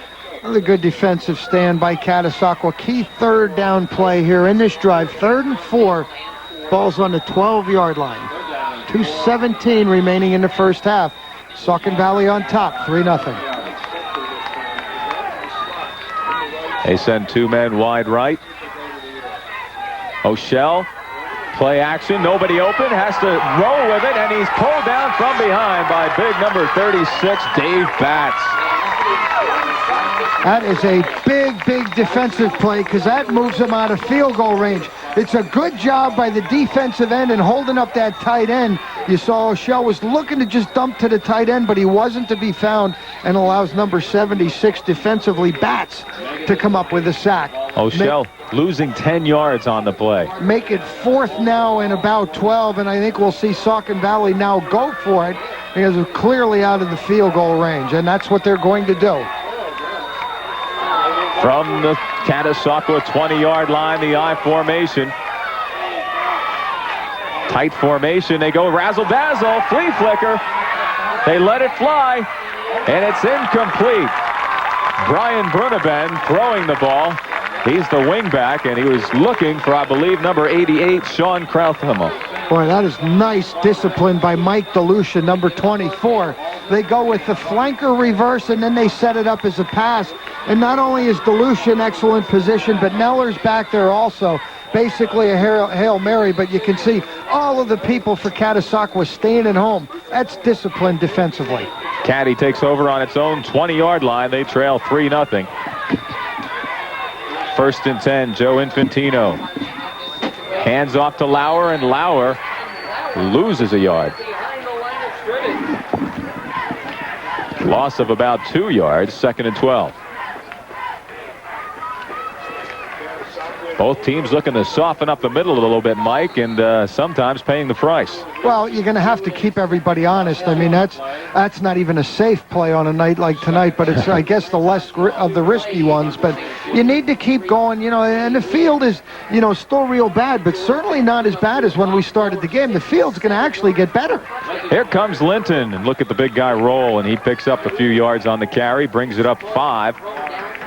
[SPEAKER 2] Another good defensive stand by Catasauqua. Key 3rd down play here in this drive. 3rd and 4. Ball's on the 12-yard line. 2:17 remaining in the first half. Saucon Valley on top, 3-0.
[SPEAKER 1] They send 2 men wide right. O'Shell, play action, nobody open, has to roll with it, and he's pulled down from behind by big number 36, Dave Batts.
[SPEAKER 2] That is a big defensive play because that moves them out of field goal range. It's a good job by the defensive end and holding up that tight end. You saw O'Shell was looking to just dump to the tight end, but he wasn't to be found, and allows number 76 defensively, Batts, to come up with a sack.
[SPEAKER 1] O'Shell losing 10 yards on the play.
[SPEAKER 2] Make it 4th now and about 12, and I think we'll see Saucon Valley now go for it because they're clearly out of the field goal range, and that's what they're going to do.
[SPEAKER 1] From the Catasauqua 20-yard line, the I formation. Tight formation. They go razzle-dazzle, flea flicker. They let it fly, and it's incomplete. Brian Bruneben throwing the ball. He's the wingback, and he was looking for, I believe, number 88, Sean Krauthamel.
[SPEAKER 2] Boy, that is nice discipline by Mike DeLucia, number 24. They go with the flanker reverse, and then they set it up as a pass. And not only is DeLucia in excellent position, but Neller's back there also. Basically a Hail Mary, but you can see all of the people for Catasauqua staying at home. That's discipline defensively.
[SPEAKER 1] Caddy takes over on its own 20-yard line. They trail 3-0. 1st and 10, Joe Infantino. Hands off to Lauer, and Lauer loses a yard. Loss of about 2 yards, 2nd and 12. Both teams looking to soften up the middle a little bit, Mike, and sometimes paying the price.
[SPEAKER 2] Well, you're going to have to keep everybody honest. I mean, that's not even a safe play on a night like tonight, but it's, I guess, the less of the risky ones. But you need to keep going, you know, and the field is, you know, still real bad, but certainly not as bad as when we started the game. The field's going to actually get better.
[SPEAKER 1] Here comes Linton, and look at the big guy roll, and he picks up a few yards on the carry, brings it up 5.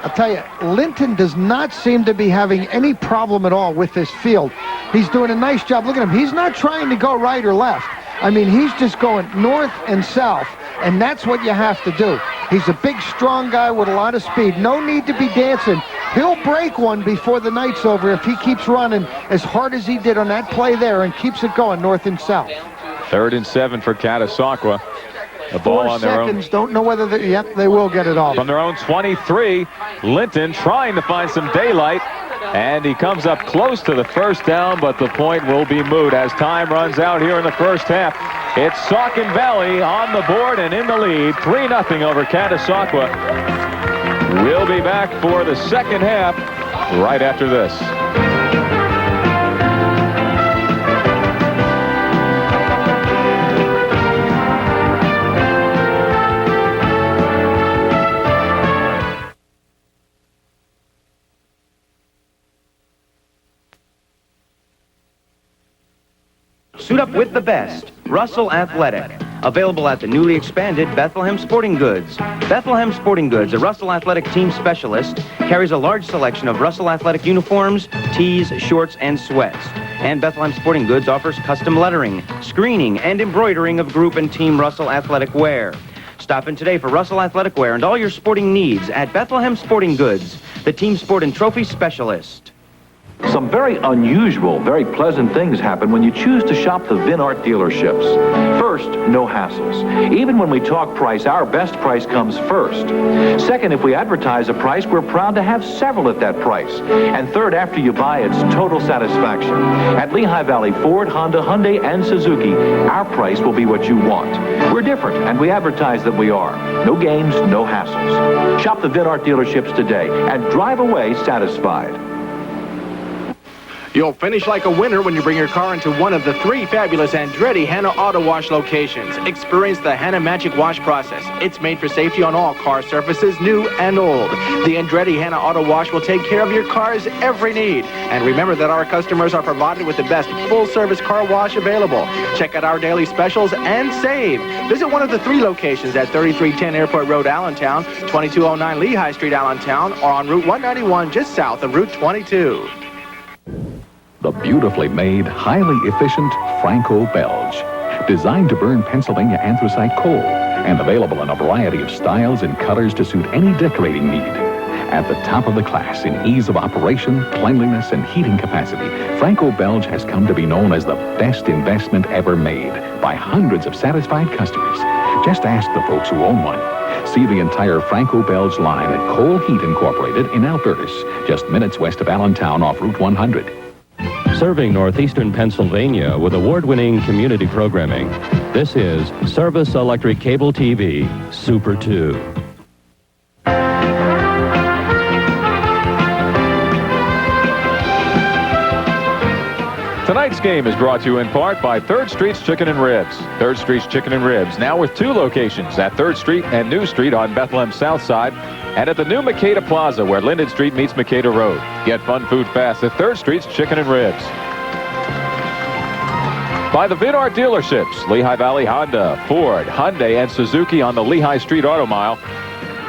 [SPEAKER 2] I'll tell you, Linton does not seem to be having any problem at all with this field. He's doing a nice job. Look at him. He's not trying to go right or left. I mean, he's just going north and south, and that's what you have to do. He's a big, strong guy with a lot of speed. No need to be dancing. He'll break one before the night's over if he keeps running as hard as he did on that play there and keeps it going north and south.
[SPEAKER 1] 3rd and 7 for Catasauqua. The ball
[SPEAKER 2] 4
[SPEAKER 1] on their own.
[SPEAKER 2] seconds. Don't know whether they, yep, they will get it off.
[SPEAKER 1] From their own 23, Linton trying to find some daylight. And he comes up close to the first down, but the point will be moot as time runs out here in the first half. It's Saucon Valley on the board and in the lead, 3-0 over Catasauqua. We'll be back for the second half right after this.
[SPEAKER 11] Suit up with the best. Russell Athletic. Available at the newly expanded Bethlehem Sporting Goods. Bethlehem Sporting Goods, a Russell Athletic team specialist, carries a large selection of Russell Athletic uniforms, tees, shorts, and sweats. And Bethlehem Sporting Goods offers custom lettering, screening, and embroidering of group and team Russell Athletic wear. Stop in today for Russell Athletic wear and all your sporting needs at Bethlehem Sporting Goods, the team sport and trophy specialist.
[SPEAKER 4] Some very unusual, very pleasant things happen when you choose to shop the Vinart dealerships. First, no hassles. Even when we talk price, our best price comes first. Second, if we advertise a price, we're proud to have several at that price. And third, after you buy, it's total satisfaction. At Lehigh Valley Ford, Honda, Hyundai, and Suzuki, our price will be what you want. We're different, and we advertise that we are. No games, no hassles. Shop the Vinart dealerships today and drive away satisfied.
[SPEAKER 12] You'll finish like a winner when you bring your car into one of the 3 fabulous Andretti Hanna Auto Wash locations. Experience the Hanna Magic Wash process. It's made for safety on all car surfaces, new and old. The Andretti Hanna Auto Wash will take care of your car's every need. And remember that our customers are provided with the best full-service car wash available. Check out our daily specials and save. Visit one of the 3 locations at 3310 Airport Road, Allentown, 2209 Lehigh Street, Allentown, or on Route 191 just south of Route 22.
[SPEAKER 5] The beautifully made, highly efficient Franco Belge. Designed to burn Pennsylvania anthracite coal and available in a variety of styles and colors to suit any decorating need. At the top of the class in ease of operation, cleanliness, and heating capacity, Franco Belge has come to be known as the best investment ever made by hundreds of satisfied customers. Just ask the folks who own one. See the entire Franco Belge line at Coal Heat Incorporated in Albertus, just minutes west of Allentown off Route 100.
[SPEAKER 9] Serving northeastern Pennsylvania with award-winning community programming, this is Service Electric Cable TV Super 2.
[SPEAKER 1] Tonight's game is brought to you in part by 3rd Street's Chicken and Ribs. 3rd Street's Chicken and Ribs, now with 2 locations at 3rd Street and New Street on Bethlehem's South Side, and at the new Makeda Plaza where Linden Street meets Makeda Road. Get fun food fast at 3rd Street's Chicken and Ribs. By the Vinart dealerships, Lehigh Valley Honda, Ford, Hyundai, and Suzuki on the Lehigh Street Auto Mile,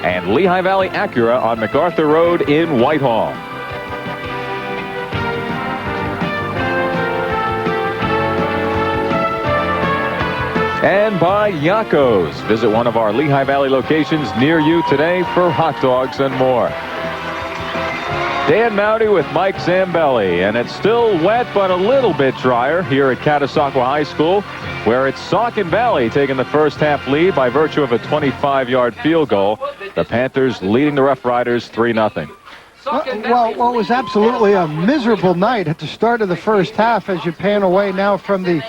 [SPEAKER 1] and Lehigh Valley Acura on MacArthur Road in Whitehall. And by Yakko's. Visit one of our Lehigh Valley locations near you today for hot dogs and more. Dan Mowdy with Mike Zambelli, and it's still wet but a little bit drier here at Catasauqua High School, where it's Saucon Valley taking the first half lead by virtue of a 25-yard field goal. The Panthers leading the Rough Riders 3-0.
[SPEAKER 2] Well, it was absolutely a miserable night at the start of the first half as you pan away now from the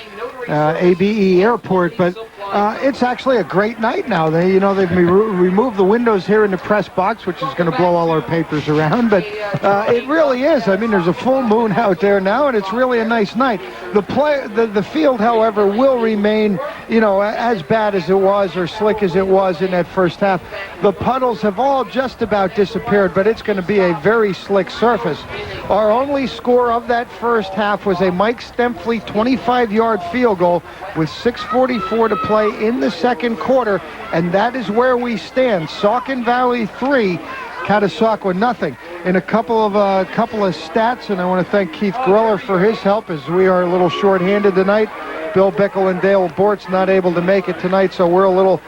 [SPEAKER 2] ABE airport, but it's actually a great night now. They've removed the windows here in the press box, which is going to blow all our papers around, but it really is. I mean, there's a full moon out there now, and it's really a nice night. The field, however, will remain, as bad as it was or slick as it was in that first half. The puddles have all just about disappeared, but it's going to be a very slick surface. Our only score of that first half was a Mike Stempfli 25-yard field goal with 6:44 to play in the second quarter, and that is where we stand. Saucon Valley 3, Catasauqua nothing. In a couple of stats, and I want to thank Keith Griller for his help, as we are a little short-handed tonight. Bill Bickle and Dale Bort's not able to make it tonight, so we're a little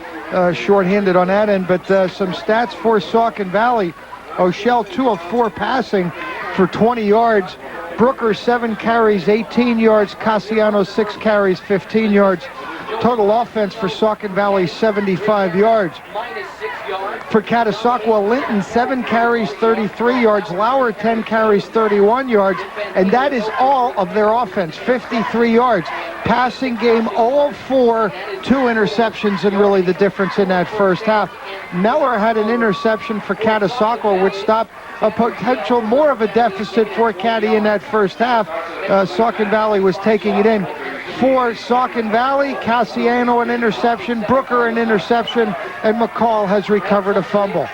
[SPEAKER 2] short-handed on that end. But some stats for Saucon Valley. O'Shell, 2 of 4 passing for 20 yards. Brooker, 7 carries, 18 yards. Cassiano, 6 carries, 15 yards. Total offense for Saucon Valley, 75 yards. For Catasauqua, Linton, 7 carries, 33 yards. Lauer, 10 carries, 31 yards. And that is all of their offense, 53 yards. Passing game, 0 of 4, 2 interceptions, and really the difference in that first half. Meller had an interception for Catasauqua, which stopped a potential more of a deficit for Caddy in that first half. Saucon Valley was taking it in. For Saucon Valley, Cassiano an interception, Brooker an interception, and McCall has recovered a fumble.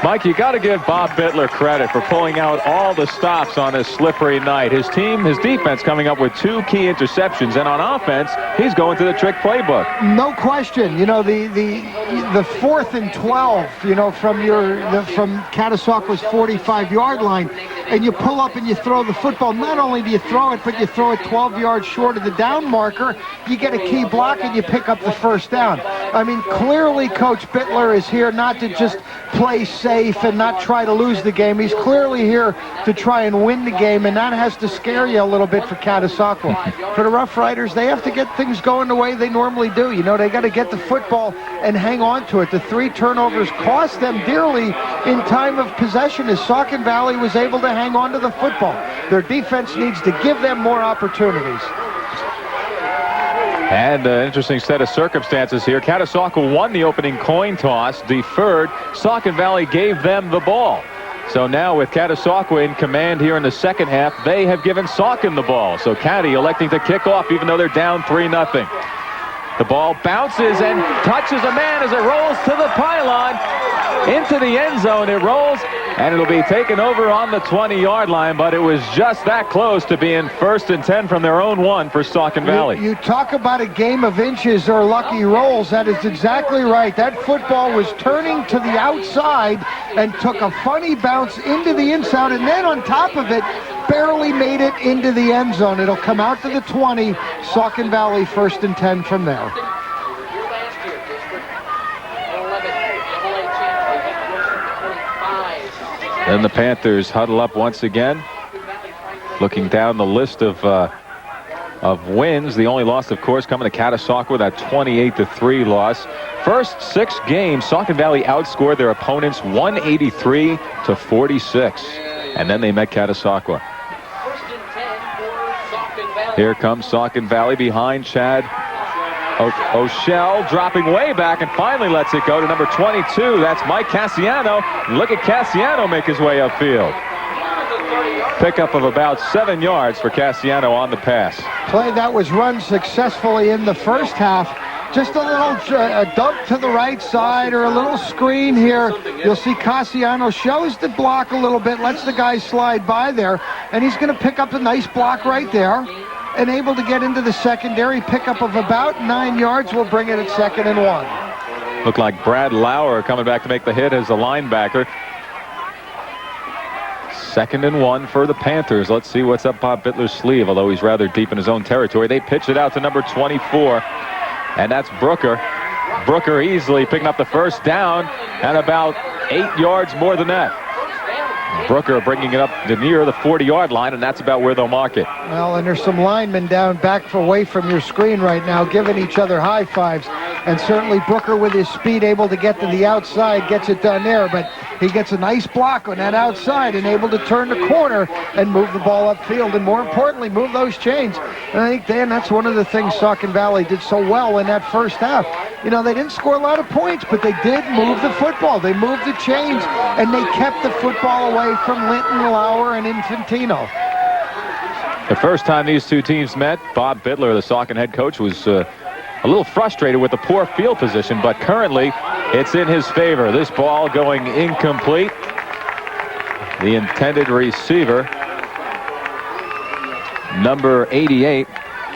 [SPEAKER 1] Mike, you got to give Bob Bittler credit for pulling out all the stops on this slippery night. His defense coming up with 2 key interceptions, and on offense, he's going to the trick playbook.
[SPEAKER 2] No question. You know, the 4th and 12, you know, from Catasauqua's 45-yard line, and you pull up and you throw the football. Not only do you throw it, but you throw it 12 yards short of the down marker. You get a key block and you pick up the first down. I mean, clearly Coach Bittler is here not to just play safe and not try to lose the game. He's clearly here to try and win the game, and that has to scare you a little bit for Catasauqua. For the Rough Riders, they have to get things going the way they normally do. You know, they got to get the football and hang on to it. The 3 turnovers cost them dearly in time of possession, as Saucon Valley was able to hang on to the football. Their defense needs to give them more opportunities.
[SPEAKER 1] And an interesting set of circumstances here. Catasauqua won the opening coin toss, deferred. Saucon Valley gave them the ball. So now with Catasauqua in command here in the second half, they have given Saucon the ball. So Caddy electing to kick off even though they're down 3-0. The ball bounces and touches a man as it rolls to the pylon. Into the end zone it rolls, and it'll be taken over on the 20-yard line, but it was just that close to being 1st and 10 from their own 1 for Saucon Valley.
[SPEAKER 2] You talk about a game of inches or lucky rolls. That is exactly right. That football was turning to the outside and took a funny bounce into the inside, and then on top of it, barely made it into the end zone. It'll come out to the 20. Saucon Valley 1st and 10 from there.
[SPEAKER 1] Then the Panthers huddle up once again. Looking down the list of wins, the only loss, of course, coming to Catasauqua, that 28-3 loss. First 6 games, Saucon Valley outscored their opponents 183-46. And then they met Catasauqua. Here comes Saucon Valley behind Chad O'Shell, dropping way back and finally lets it go to number 22. That's Mike Cassiano. Look at Cassiano make his way upfield. Pickup of about 7 yards for Cassiano on the pass.
[SPEAKER 2] Play that was run successfully in the first half. Just a little dump to the right side or a little screen here. You'll see Cassiano shows the block a little bit, lets the guy slide by there, and he's going to pick up a nice block right there. And able to get into the secondary. Pickup of about 9 yards will bring it at 2nd and 1.
[SPEAKER 1] Looked like Brad Lauer coming back to make the hit as the linebacker. 2nd and 1 for the Panthers. Let's see what's up Bob Bittler's sleeve, although he's rather deep in his own territory. They pitch it out to number 24, and that's Brooker. Brooker easily picking up the first down and about 8 yards more than that. Brooker bringing it up to near the 40-yard line, and that's about where they'll mark it.
[SPEAKER 2] Well, and there's some linemen down back away from your screen right now giving each other high fives. And certainly Brooker with his speed able to get to the outside gets it done there, but he gets a nice block on that outside and able to turn the corner and move the ball upfield, and more importantly, move those chains. And I think, Dan, that's one of the things Saucon Valley did so well in that first half. You know, they didn't score a lot of points, but they did move the football. They moved the chains, and they kept the football away from Linton, Lauer, and Infantino.
[SPEAKER 1] The first time these two teams met, Bob Bittler, the Saucon head coach, was a little frustrated with the poor field position, but currently it's in his favor. This ball going incomplete. The intended receiver, number 88,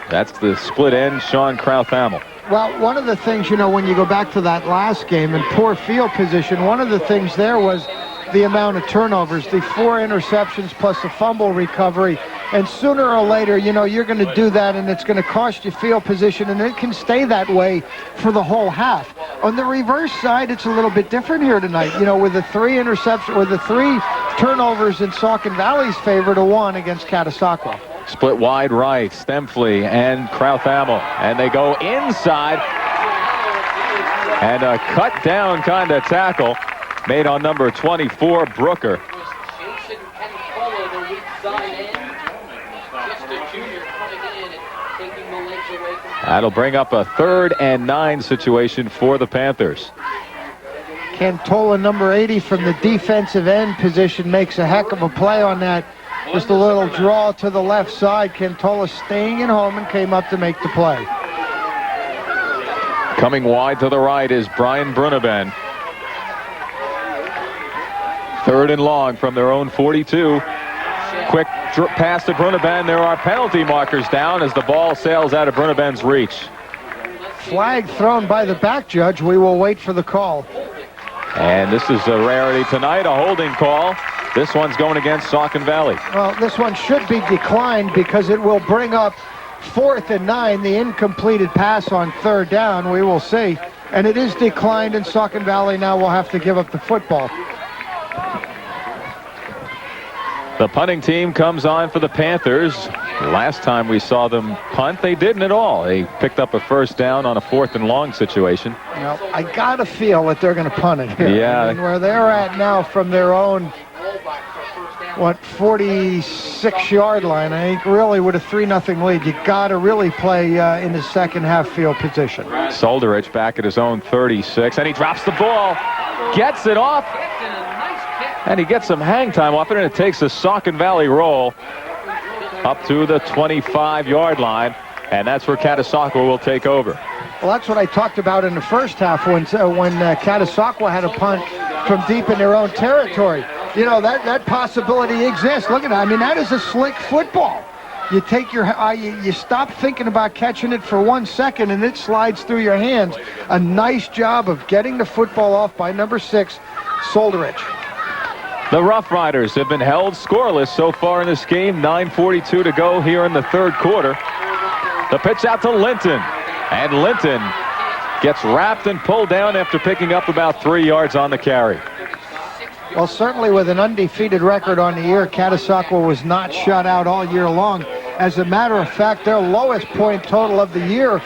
[SPEAKER 1] that's the split end, Sean Krauthamel.
[SPEAKER 2] Well, one of the things, you know, when you go back to that last game and poor field position, one of the things there was the amount of turnovers, the 4 interceptions plus a fumble recovery. And sooner or later, you know, you're going to do that, and it's going to cost you field position, and it can stay that way for the whole half. On the reverse side, it's a little bit different here tonight. You know, with the 3 interceptions, or the 3 turnovers in Saucon Valley's favor to 1 against Catasauqua.
[SPEAKER 1] Split wide right, Stemfley and Krauthamel, and they go inside, and a cut down kind of tackle made on number 24, Brooker. That'll bring up a 3rd and 9 situation for the Panthers.
[SPEAKER 2] Cantola, number 80, from the defensive end position, makes a heck of a play on that. Just a little draw to the left side. Cantola staying at home and came up to make the play.
[SPEAKER 1] Coming wide to the right is Brian Bruneben. 3rd and long from their own 42. Quick pass to Bruneben. There are penalty markers down as the ball sails out of Bruneben's reach.
[SPEAKER 2] Flag thrown by the back judge. We will wait for the call.
[SPEAKER 1] And this is a rarity tonight, a holding call. This one's going against Saucon Valley.
[SPEAKER 2] Well, this one should be declined because it will bring up 4th and 9, the incompleted pass on 3rd down. We will see. And it is declined, and Saucon Valley now will have to give up the football.
[SPEAKER 1] The punting team comes on for the Panthers. Last time we saw them punt, they didn't at all. They picked up a 1st down on a 4th and long situation.
[SPEAKER 2] Now, I got to feel that they're going to punt it here.
[SPEAKER 1] Yeah.
[SPEAKER 2] I mean, where they're at now from their own, 46-yard line, I think really with a 3-0 lead, you got to really play in the second half field position.
[SPEAKER 1] Solderich back at his own 36, and he drops the ball, gets it off, and he gets some hang time off it, and it takes a Saucon Valley roll up to the 25-yard line, and that's where Catasauqua will take over.
[SPEAKER 2] Well, that's what I talked about in the first half when Catasauqua had a punt from deep in their own territory. You know, that possibility exists. Look at that. I mean, that is a slick football. You take your you stop thinking about catching it for 1 second, and it slides through your hands. A nice job of getting the football off by number 6, Solderich.
[SPEAKER 1] The Rough Riders have been held scoreless so far in this game. 9:42 to go here in the 3rd quarter. The pitch out to Linton, and Linton gets wrapped and pulled down after picking up about 3 yards on the carry.
[SPEAKER 2] Well, certainly with an undefeated record on the year, Catasauqua was not shut out all year long. As a matter of fact, their lowest point total of the year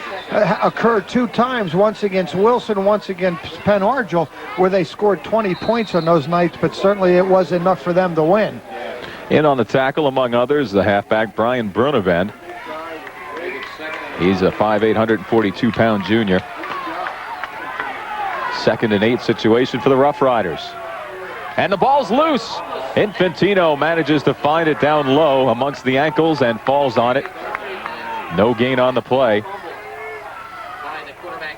[SPEAKER 2] occurred 2 times, once against Wilson, once against Penn Argyl, where they scored 20 points on those nights, but certainly it was enough for them to win.
[SPEAKER 1] In on the tackle, among others, the halfback Brian Brunevend. He's a 5'8", 142-pound junior. 2nd and 8 situation for the Rough Riders. And the ball's loose. Infantino manages to find it down low amongst the ankles and falls on it. No gain on the play.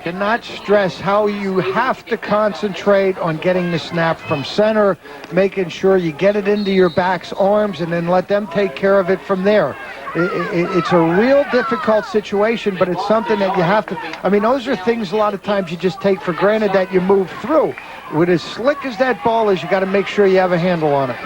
[SPEAKER 2] Cannot stress how you have to concentrate on getting the snap from center, making sure you get it into your back's arms, and then let them take care of it from there. It's a real difficult situation, but it's something that you have to, I mean, those are things a lot of times you just take for granted that you move through. With as slick as that ball is, you got to make sure you have a handle on it.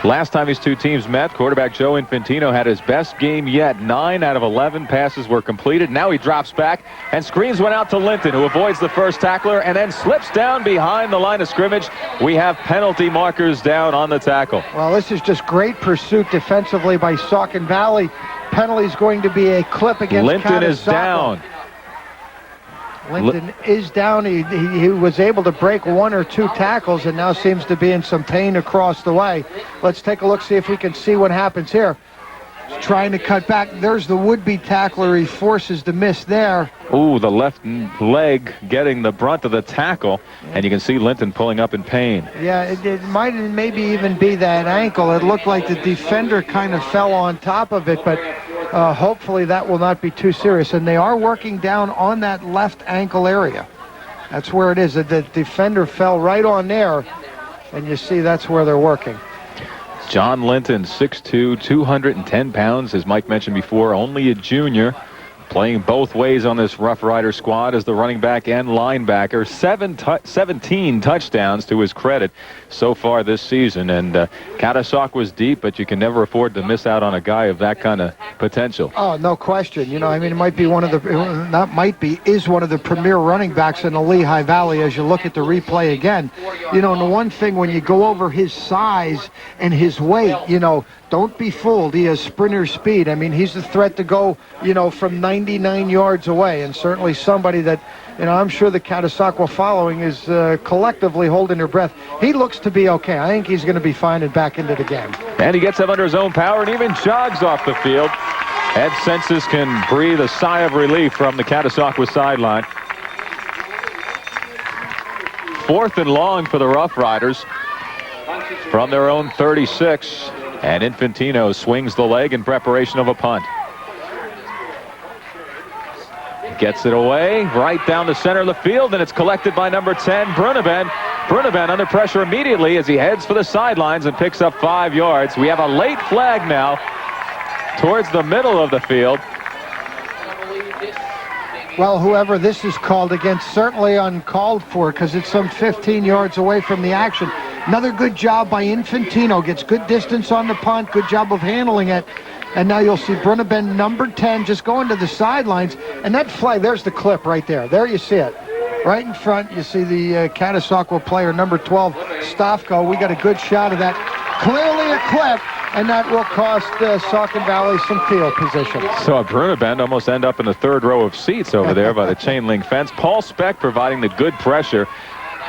[SPEAKER 1] Last time these two teams met, quarterback Joe Infantino had his best game yet. 9 out of 11 passes were completed. Now he drops back, and screens went out to Linton, who avoids the first tackler and then slips down behind the line of scrimmage. We have penalty markers down on the tackle.
[SPEAKER 2] Well, this is just great pursuit defensively by Saucon Valley. Penalty's going to be a clip against
[SPEAKER 1] Linton is
[SPEAKER 2] Catasauqua.
[SPEAKER 1] down.
[SPEAKER 2] Linton is down. He was able to break 1 or 2 tackles and now seems to be in some pain across the way. Let's take a look, see if we can see what happens here. He's trying to cut back. There's the would-be tackler. He forces the miss there.
[SPEAKER 1] Ooh, the left leg getting the brunt of the tackle, and you can see Linton pulling up in pain.
[SPEAKER 2] Yeah, it might maybe even be that ankle. It looked like the defender kind of fell on top of it, but hopefully that will not be too serious. And they are working down on that left ankle area. That's where it is. The defender fell right on there, and you see that's where they're working.
[SPEAKER 1] John Linton, 6'2", 210 pounds, as Mike mentioned before, only a junior. Playing both ways on this Rough Rider squad as the running back and linebacker. 17 touchdowns to his credit so far this season. And Catasauqua was deep, but you can never afford to miss out on a guy of that kind of potential.
[SPEAKER 2] Oh, no question. You know, I mean, it might be one of the, not might be, is one of the premier running backs in the Lehigh Valley as you look at the replay again. You know, and the one thing when you go over his size and his weight, you know, don't be fooled. He has sprinter speed. I mean, he's a threat to go, you know, from 99 yards away, and certainly somebody that, you know, I'm sure the Catasauqua following is collectively holding their breath. He looks to be okay. I think he's going to be fine and back into the game.
[SPEAKER 1] And he gets up under his own power and even jogs off the field. Ed Sensis can breathe a sigh of relief from the Catasauqua sideline. 4th and long for the Rough Riders from their own 36. And Infantino swings the leg in preparation of a punt. Gets it away right down the center of the field, and it's collected by number 10, Bruneben. Bruneben under pressure immediately as he heads for the sidelines and picks up 5 yards. We have a late flag now towards the middle of the field.
[SPEAKER 2] Well, whoever this is called against, certainly uncalled for because it's some 15 yards away from the action. Another good job by Infantino. Gets good distance on the punt. Good job of handling it. And now you'll see Bruneben, number 10, just going to the sidelines. And that flag, there's the clip right there. There you see it. Right in front, you see the Catasauqua player, number 12, Stofko. We got a good shot of that. Clearly a clip. And that will cost Saucon Valley some field position.
[SPEAKER 1] So Bruneben almost end up in the 3rd row of seats over there by the chain link fence. Paul Speck providing the good pressure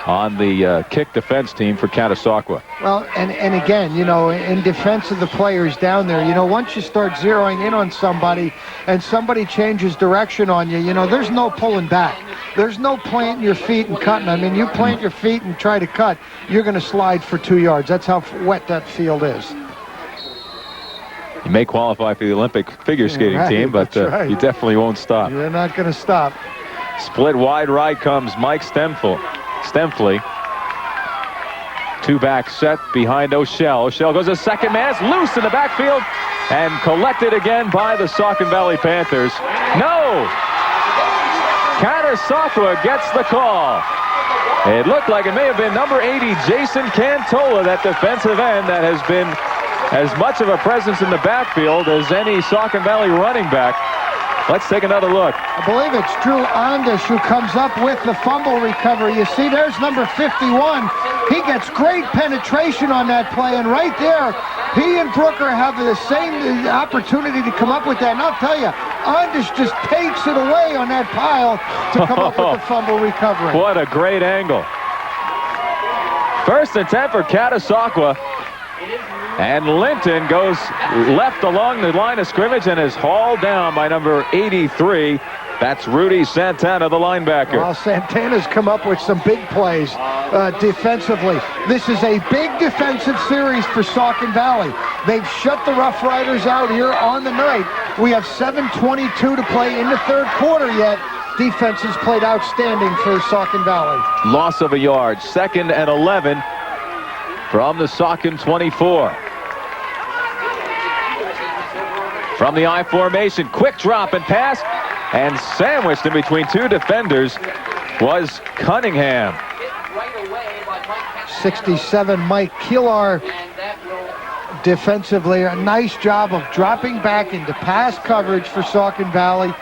[SPEAKER 1] on the kick defense team for Catasauqua.
[SPEAKER 2] Well, and again, you know, in defense of the players down there, you know, once you start zeroing in on somebody and somebody changes direction on you, you know, there's no pulling back. There's no planting your feet and cutting. I mean, you plant your feet and try to cut, you're going to slide for 2 yards. That's how wet that field is.
[SPEAKER 1] You may qualify for the Olympic figure skating team, but you definitely won't stop.
[SPEAKER 2] You're not going to stop.
[SPEAKER 1] Split wide right comes Mike Stemfley. 2-back set behind O'Shell. O'Shell goes a second man. It's loose in the backfield and collected again by the Saucon Valley Panthers. No! Catasauqua gets the call. It looked like it may have been number 80, Jason Cantola, that defensive end that has been as much of a presence in the backfield as any Saucon Valley running back. Let's take another look.
[SPEAKER 2] I believe it's Drew Ondish who comes up with the fumble recovery. You see, there's number 51. He gets great penetration on that play, and right there, he and Brooker have the same opportunity to come up with that. And I'll tell you, Ondish just takes it away on that pile to come up with the fumble recovery.
[SPEAKER 1] What a great angle. 1st and 10 for Catasauqua. And Linton goes left along the line of scrimmage and is hauled down by number 83. That's Rudy Santana, the linebacker.
[SPEAKER 2] Well, Santana's come up with some big plays defensively. This is a big defensive series for Saucon Valley. They've shut the Rough Riders out here on the night. We have 7:22 to play in the 3rd quarter yet. Defense has played outstanding for Saucon Valley.
[SPEAKER 1] Loss of a yard. 2nd and 11 from the Saucon 24. From the I formation, quick drop and pass, and sandwiched in between 2 defenders was Cunningham.
[SPEAKER 2] 67, Mike Killar, defensively, a nice job of dropping back into pass coverage for Saucon Valley.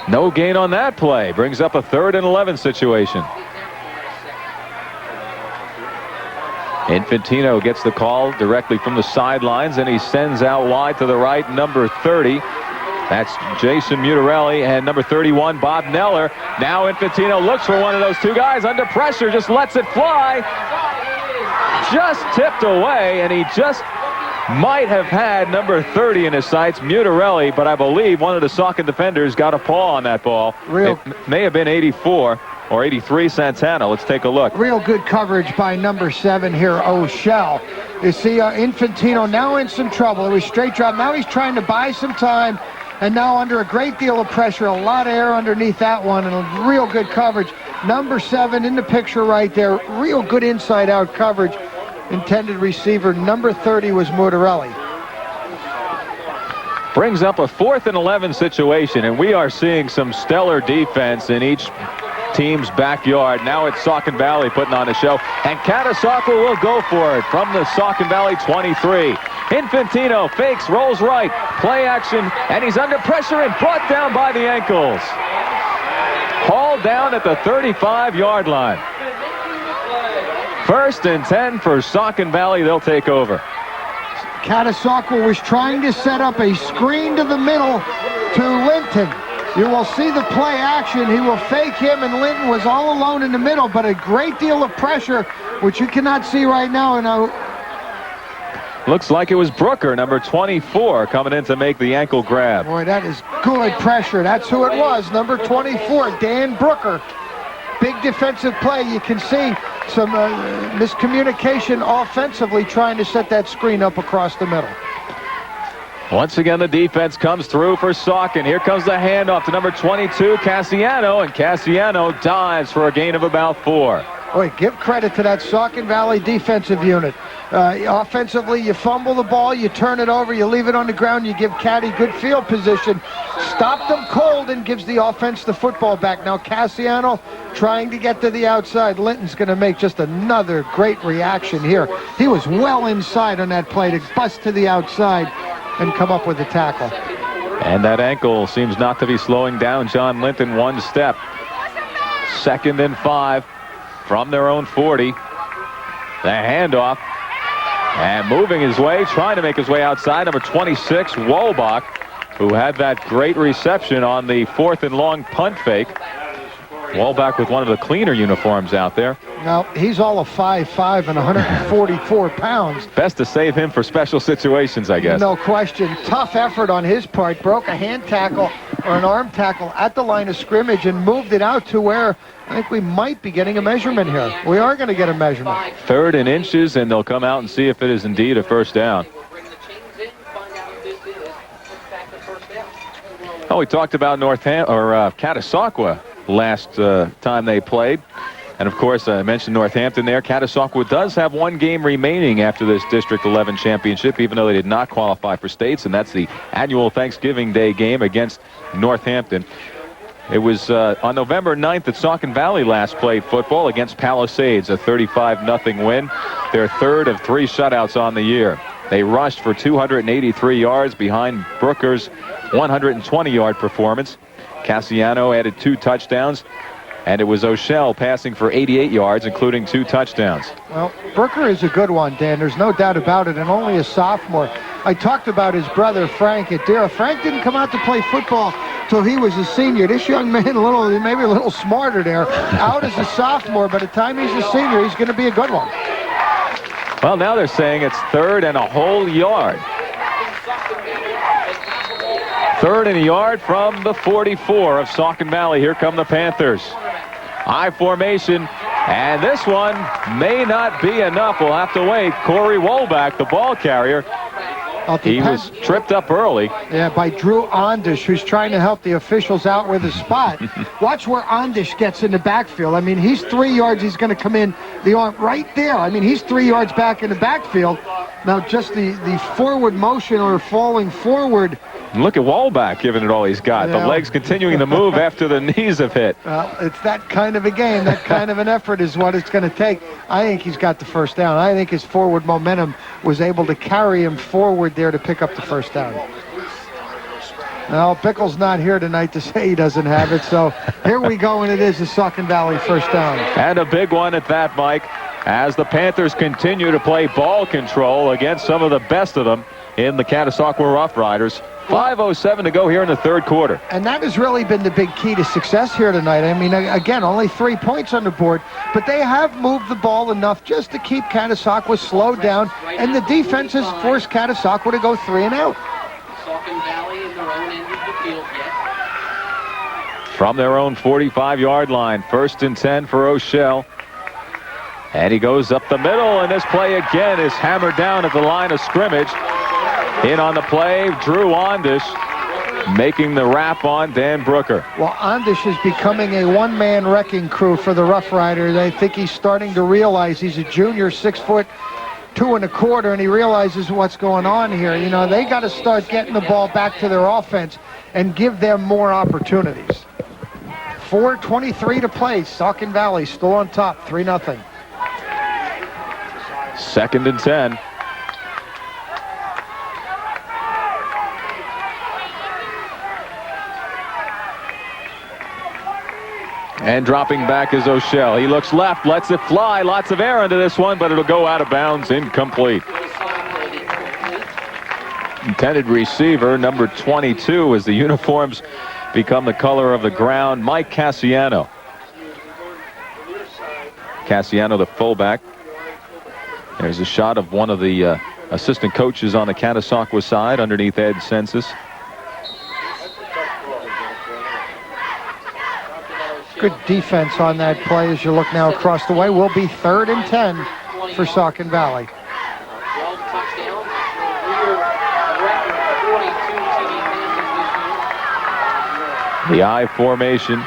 [SPEAKER 1] No gain on that play. Brings up a 3rd and 11 situation. Infantino gets the call directly from the sidelines, and he sends out wide to the right, number 30. That's Jason Mutarelli, and number 31, Bob Neller. Now Infantino looks for one of those 2 guys under pressure, just lets it fly. Just tipped away, and he just might have had number 30 in his sights, Mutarelli, but I believe one of the Saucon defenders got a paw on that ball. It may have been 84 or 83, Santana. Let's take a look.
[SPEAKER 2] Real good coverage by number 7 here, O'Shell. You see Infantino now in some trouble. It was straight drop. Now he's trying to buy some time, and now under a great deal of pressure. A lot of air underneath that one, and a real good coverage. Number 7 in the picture right there. Real good inside-out coverage. Intended receiver number 30 was Mutarelli.
[SPEAKER 1] Brings up a 4th and 11 situation, and we are seeing some stellar defense in each team's backyard. Now it's Saucon Valley putting on a show, and Catasauqua will go for it from the Saucon Valley 23. Infantino fakes, rolls right, play action, and he's under pressure and brought down by the ankles. Hauled down at the 35-yard line. 1st and 10 for Saucon Valley. They'll take over.
[SPEAKER 2] Catasauqua was trying to set up a screen to the middle to Linton. You will see the play action. He will fake him, and Linton was all alone in the middle, but a great deal of pressure, which you cannot see right now. And
[SPEAKER 1] looks like it was Brooker, number 24, coming in to make the ankle grab.
[SPEAKER 2] Boy, that is good pressure. That's who it was, number 24, Dan Brooker. Big defensive play. You can see some miscommunication offensively trying to set that screen up across the middle.
[SPEAKER 1] Once again, the defense comes through for Saucon. Here comes the handoff to number 22, Cassiano, and Cassiano dives for a gain of about 4.
[SPEAKER 2] Boy, give credit to that Saucon Valley defensive unit. Offensively, you fumble the ball, you turn it over, you leave it on the ground, you give Caddy good field position. Stop them cold and gives the offense the football back. Now Cassiano trying to get to the outside. Linton's going to make just another great reaction here. He was well inside on that play to bust to the outside and come up with a tackle.
[SPEAKER 1] And that ankle seems not to be slowing down John Linton one step. 2nd and 5 from their own 40. The handoff. And moving his way, trying to make his way outside, number 26, Wolbach, who had that great reception on the 4th and long punt fake. Wolbach with one of the cleaner uniforms out there.
[SPEAKER 2] Now, he's all of 5'5" and 144 pounds.
[SPEAKER 1] Best to save him for special situations, I guess.
[SPEAKER 2] No question. Tough effort on his part. Broke a hand tackle or an arm tackle at the line of scrimmage and moved it out to where I think we might be getting a measurement here. We are going to get a measurement.
[SPEAKER 1] 3rd and inches, and they'll come out and see if it is indeed a first down. Oh, we talked about Catasauqua last time they played. And, of course, I mentioned Northampton there. Catasauqua does have one game remaining after this District 11 championship, even though they did not qualify for states, and that's the annual Thanksgiving Day game against Northampton. It was on November 9th that Saucon Valley last played football against Palisades, a 35-0 win, their 3rd of 3 shutouts on the year. They rushed for 283 yards behind Brooker's 120-yard performance. Cassiano added 2 touchdowns, and it was O'Shell passing for 88 yards, including 2 touchdowns.
[SPEAKER 2] Well, Brooker is a good one, Dan. There's no doubt about it, and only a sophomore. I talked about his brother, Frank, at Dare. Frank didn't come out to play football till he was a senior. This young man, maybe a little smarter there, out as a sophomore. By the time he's a senior, he's going to be a good one.
[SPEAKER 1] Well, now they're saying it's 3rd and a whole yard. 3rd and a yard from the 44 of Saucon Valley. Here come the Panthers. High formation, and this one may not be enough. We'll have to wait. Corey Wolbach, the ball carrier, he was tripped up early.
[SPEAKER 2] Yeah, by Drew Ondish, who's trying to help the officials out with a spot. Watch where Ondish gets in the backfield. I mean, he's 3 yards. He's going to come in the arm right there. I mean, he's 3 yards back in the backfield. Now, just the forward motion or falling forward.
[SPEAKER 1] And look at Wolbach giving it all he's got. Yeah. The legs continuing to move after the knees have hit.
[SPEAKER 2] Well, it's that kind of a game. That kind of an effort is what it's going to take. I think he's got the first down. I think his forward momentum was able to carry him forward there to pick up the first down. Now, Pickle's not here tonight to say he doesn't have it, so here we go, and it is the Saucon Valley first down.
[SPEAKER 1] And a big one at that, Mike, as the Panthers continue to play ball control against some of the best of them in the Catasauqua Rough Riders. 5:07 to go here in the 3rd quarter.
[SPEAKER 2] And that has really been the big key to success here tonight. I mean, again, only 3 points on the board, but they have moved the ball enough just to keep Catasauqua slowed down, and the defense has forced Catasauqua to go 3 and out.
[SPEAKER 10] Saucon Valley in their own end of the field yet.
[SPEAKER 1] From their own 45-yard line, 1st and 10 for O'Shell. And he goes up the middle, and this play again is hammered down at the line of scrimmage. In on the play, Drew Ondish making the wrap on Dan Brooker.
[SPEAKER 2] Well, Ondish is becoming a one-man wrecking crew for the Rough Riders. I think he's starting to realize he's a junior, 6 foot, 2 1/4, and he realizes what's going on here. You know, they got to start getting the ball back to their offense and give them more opportunities. 4:23 to play. Saucon Valley still on top, 3-0.
[SPEAKER 1] 2nd and 10. And dropping back is O'Shell. He looks left, lets it fly. Lots of air into this one, but it'll go out of bounds, incomplete. Intended receiver, number 22, as the uniforms become the color of the ground, Mike Cassiano. Cassiano, the fullback. There's a shot of one of the assistant coaches on the Catasauqua side underneath Ed Census.
[SPEAKER 2] Good defense on that play as you look now across the way. Will be 3rd and 10 for Saucon Valley.
[SPEAKER 1] The I formation.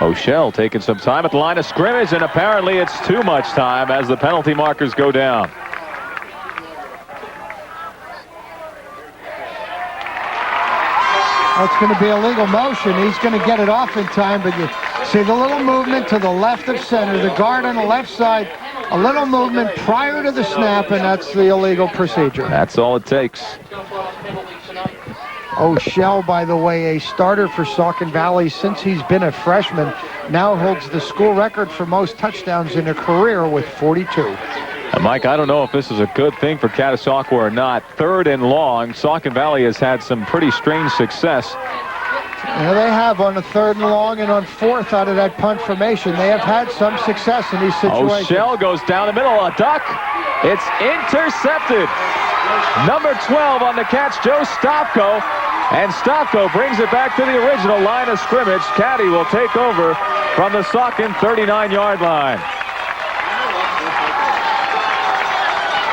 [SPEAKER 1] O'Shell taking some time at the line of scrimmage, and apparently it's too much time as the penalty markers go down.
[SPEAKER 2] That's going to be a legal motion. He's going to get it off in time, but you see the little movement to the left of center. The guard on the left side, a little movement prior to the snap, and that's the illegal procedure.
[SPEAKER 1] That's all it takes.
[SPEAKER 2] O'Shell, by the way, a starter for Saucon Valley since he's been a freshman, now holds the school record for most touchdowns in a career with 42.
[SPEAKER 1] And Mike, I don't know if this is a good thing for Catasauqua or not. 3rd and long. Saucon Valley has had some pretty strange success.
[SPEAKER 2] Yeah, they have on the 3rd and long and on 4th out of that punt formation. They have had some success in these situations.
[SPEAKER 1] O'Shell goes down the middle, a duck. It's intercepted. Number 12 on the catch, Joe Stopko. And Stopko brings it back to the original line of scrimmage. Caddy will take over from the Saucon 39-yard line.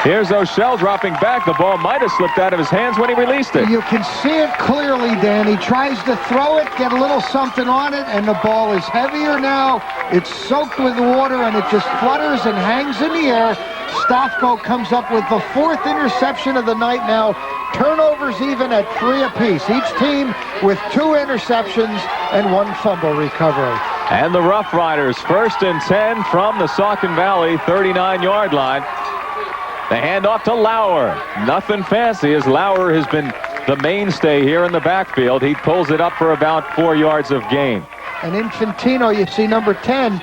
[SPEAKER 1] Here's O'Shell dropping back. The ball might have slipped out of his hands when he released it.
[SPEAKER 2] You can see it clearly, Dan. He tries to throw it, get a little something on it, and the ball is heavier now. It's soaked with water, and it just flutters and hangs in the air. Stofko comes up with the 4th interception of the night now. Turnovers even at 3 apiece. Each team with 2 interceptions and 1 fumble recovery.
[SPEAKER 1] And the Rough Riders, 1st and 10 from the Saucon Valley 39-yard line. The handoff to Lauer. Nothing fancy, as Lauer has been the mainstay here in the backfield. He pulls it up for about 4 yards of gain.
[SPEAKER 2] And Infantino, you see number 10,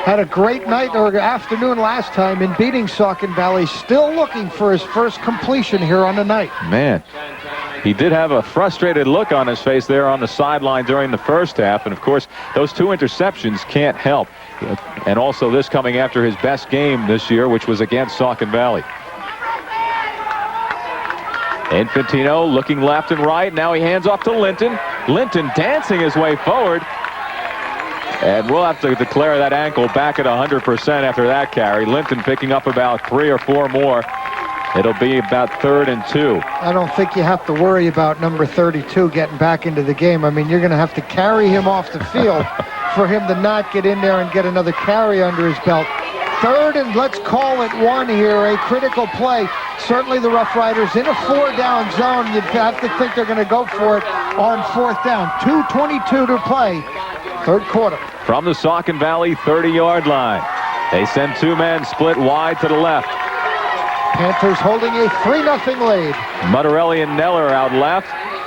[SPEAKER 2] had a great night or afternoon last time in beating Saucon Valley. Still looking for his first completion here on the night.
[SPEAKER 1] Man, he did have a frustrated look on his face there on the sideline during the first half. And, of course, those 2 interceptions can't help. And also this coming after his best game this year, which was against Saucon Valley. Infantino looking left and right. Now he hands off to Linton. Linton dancing his way forward. And we'll have to declare that ankle back at 100% after that carry. Linton picking up about 3 or 4 more. It'll be about 3rd and 2.
[SPEAKER 2] I don't think you have to worry about number 32 getting back into the game. I mean, you're going to have to carry him off the field for him to not get in there and get another carry under his belt. 3rd and let's call it 1 here, a critical play. Certainly the Rough Riders in a 4-down zone. You'd have to think they're going to go for it on 4th down. 2:22 to play, 3rd quarter.
[SPEAKER 1] From the Saucon Valley 30-yard line. They send 2 men split wide to the left.
[SPEAKER 2] Panthers holding a 3-0 lead.
[SPEAKER 1] Muttarelli and Neller out left.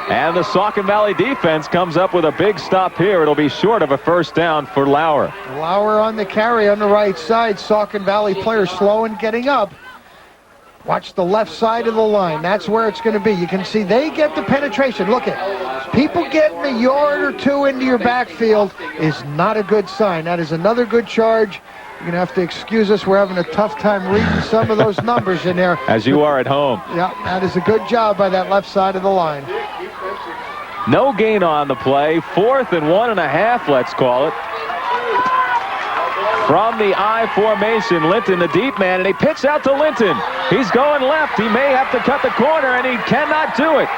[SPEAKER 1] And the Saucon Valley defense comes up with a big stop here. It'll be short of a 1st down for Lauer.
[SPEAKER 2] Lauer on the carry on the right side. Saucon Valley players slow and getting up. Watch the left side of the line. That's where it's going to be. You can see they get the penetration. Look at people getting a yard or 2 into your backfield is not a good sign. That is another good charge. You're going to have to excuse us. We're having a tough time reading some of those numbers in there.
[SPEAKER 1] As you are at home.
[SPEAKER 2] Yeah, that is a good job by that left side of the line.
[SPEAKER 1] No gain on the play. 4th and 1.5, let's call it. from the I formation. Linton, the deep man, and he pitched out to Linton. He's going left. He may have to cut the corner, and he cannot do it.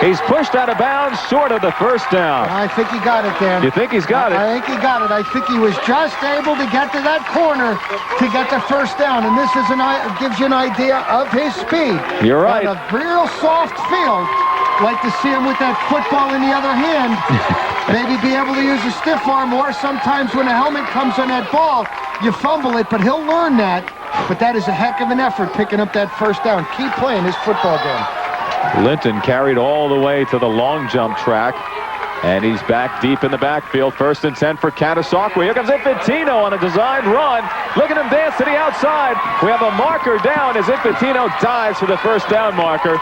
[SPEAKER 1] He's pushed out of bounds short of the first down.
[SPEAKER 2] I think he got it, Dan.
[SPEAKER 1] You think he's got it?
[SPEAKER 2] I think he got it. I think he was just able to get to that corner to get the first down, and this is gives you an idea of his speed.
[SPEAKER 1] You're right.
[SPEAKER 2] On a real soft field, like to see him with that football in the other hand. Maybe be able to use a stiff arm, or sometimes when a helmet comes on that ball, you fumble it, but he'll learn that. But that is a heck of an effort picking up that first down. Keep playing his football game.
[SPEAKER 1] Linton carried all the way to the long jump track, and he's back deep in the backfield. 1st and 10 for Catasauqua. Here comes Infantino on a designed run. Look at him dance to the outside. We have a marker down as Infantino dives for the first down marker.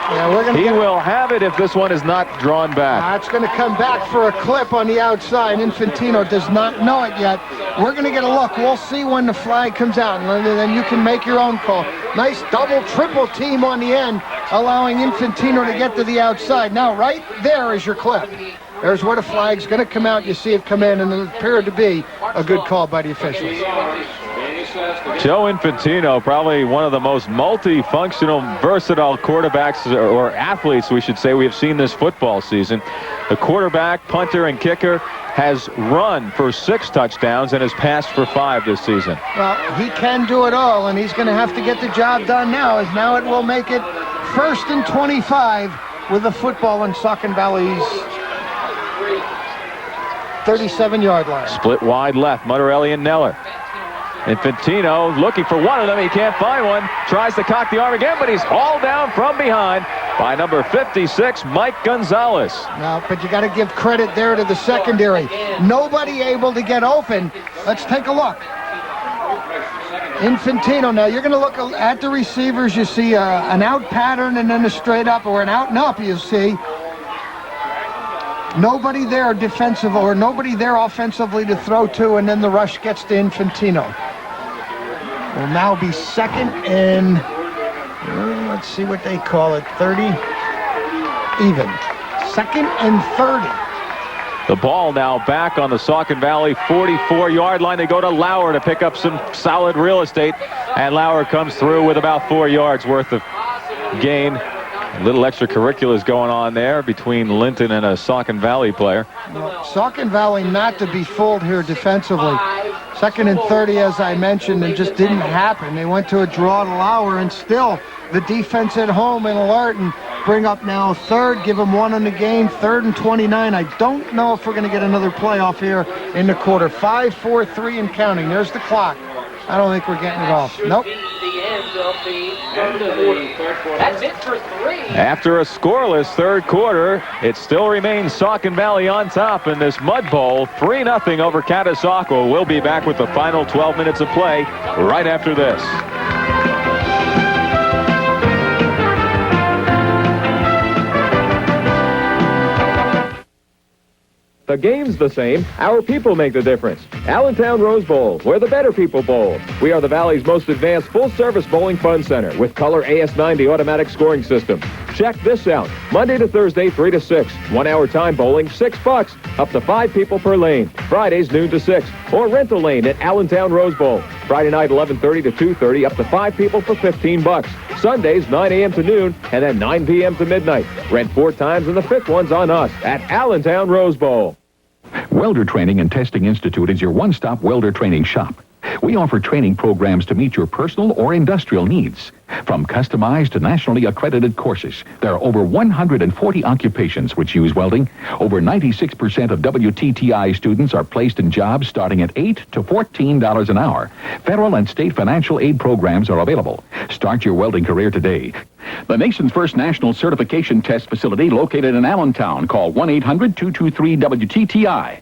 [SPEAKER 2] Yeah,
[SPEAKER 1] he will have it if this one is not drawn back.
[SPEAKER 2] It's going to come back for a clip on the outside. Infantino does not know it yet. We're going to get a look. We'll see when the flag comes out, and then you can make your own call. Nice double, triple team on the end, allowing Infantino to get to the outside. Now, right there is your clip. There's where the flag's going to come out. You see it come in, and it appeared to be a good call by the officials.
[SPEAKER 1] Joe Infantino, probably one of the most multifunctional, versatile quarterbacks, or athletes, we should say, we have seen this football season. The quarterback, punter, and kicker has run for 6 touchdowns and has passed for 5 this season.
[SPEAKER 2] Well, he can do it all, and he's going to have to get the job done now, as now it will make it 1st and 25 with the football on Saucon Valley's 37-yard line.
[SPEAKER 1] Split wide left, Mutterelli and Neller. Infantino looking for one of them. He can't find one. Tries to cock the arm again, but he's hauled down from behind by number 56, Mike Gonzalez.
[SPEAKER 2] Now, but you got to give credit there to the secondary. Nobody able to get open. Let's take a look. Infantino. Now, you're going to look at the receivers. You see an out pattern and then a straight up, or an out and up, you see. Nobody there defensive, or nobody there offensively to throw to, and then the rush gets to Infantino. Will now be 2nd and, let's see what they call it, 30, even. 2nd and 30.
[SPEAKER 1] The ball now back on the Saucon Valley 44-yard line. They go to Lauer to pick up some solid real estate, and Lauer comes through with about 4 yards worth of gain. A little extracurriculars going on there between Linton and a Saucon Valley player.
[SPEAKER 2] Well, Saucon Valley not to be fooled here defensively. 2nd and 30, as I mentioned, and just didn't happen. They went to a draw to Lauer, and still the defense at home and alert, and bring up now 3rd, give them 1 on the gain, 3rd and 29. I don't know if we're going to get another playoff here in the quarter. 5, 4, 3 and counting. There's the clock. I don't think we're getting it off. Nope.
[SPEAKER 10] That's it for 3.
[SPEAKER 1] After a scoreless 3rd quarter, it still remains Saucon Valley on top in this Mud Bowl. 3-0 over Catasauqua. We'll be back with the final 12 minutes of play right after this.
[SPEAKER 3] The game's the same. Our people make the difference. Allentown Rose Bowl, where the better people bowl. We are the Valley's most advanced full-service bowling fun center with color AS90 automatic scoring system. Check this out. Monday to Thursday, 3 to 6. 1 hour time bowling, $6. Up to 5 people per lane. Fridays, noon to 6. Or rent a lane at Allentown Rose Bowl. Friday night, 11:30 to 2:30. Up to 5 people for $15. Sundays, 9 a.m. to noon, and then 9 p.m. to midnight. Rent 4 times, and the 5th one's on us at Allentown Rose Bowl.
[SPEAKER 5] Welder Training and Testing Institute is your one-stop welder training shop. We offer training programs to meet your personal or industrial needs. From customized to nationally accredited courses, there are over 140 occupations which use welding. Over 96% of WTTI students are placed in jobs starting at $8 to $14 an hour. Federal and state financial aid programs are available. Start your welding career today. The nation's first national certification test facility located in Allentown. Call 1-800-223-WTTI.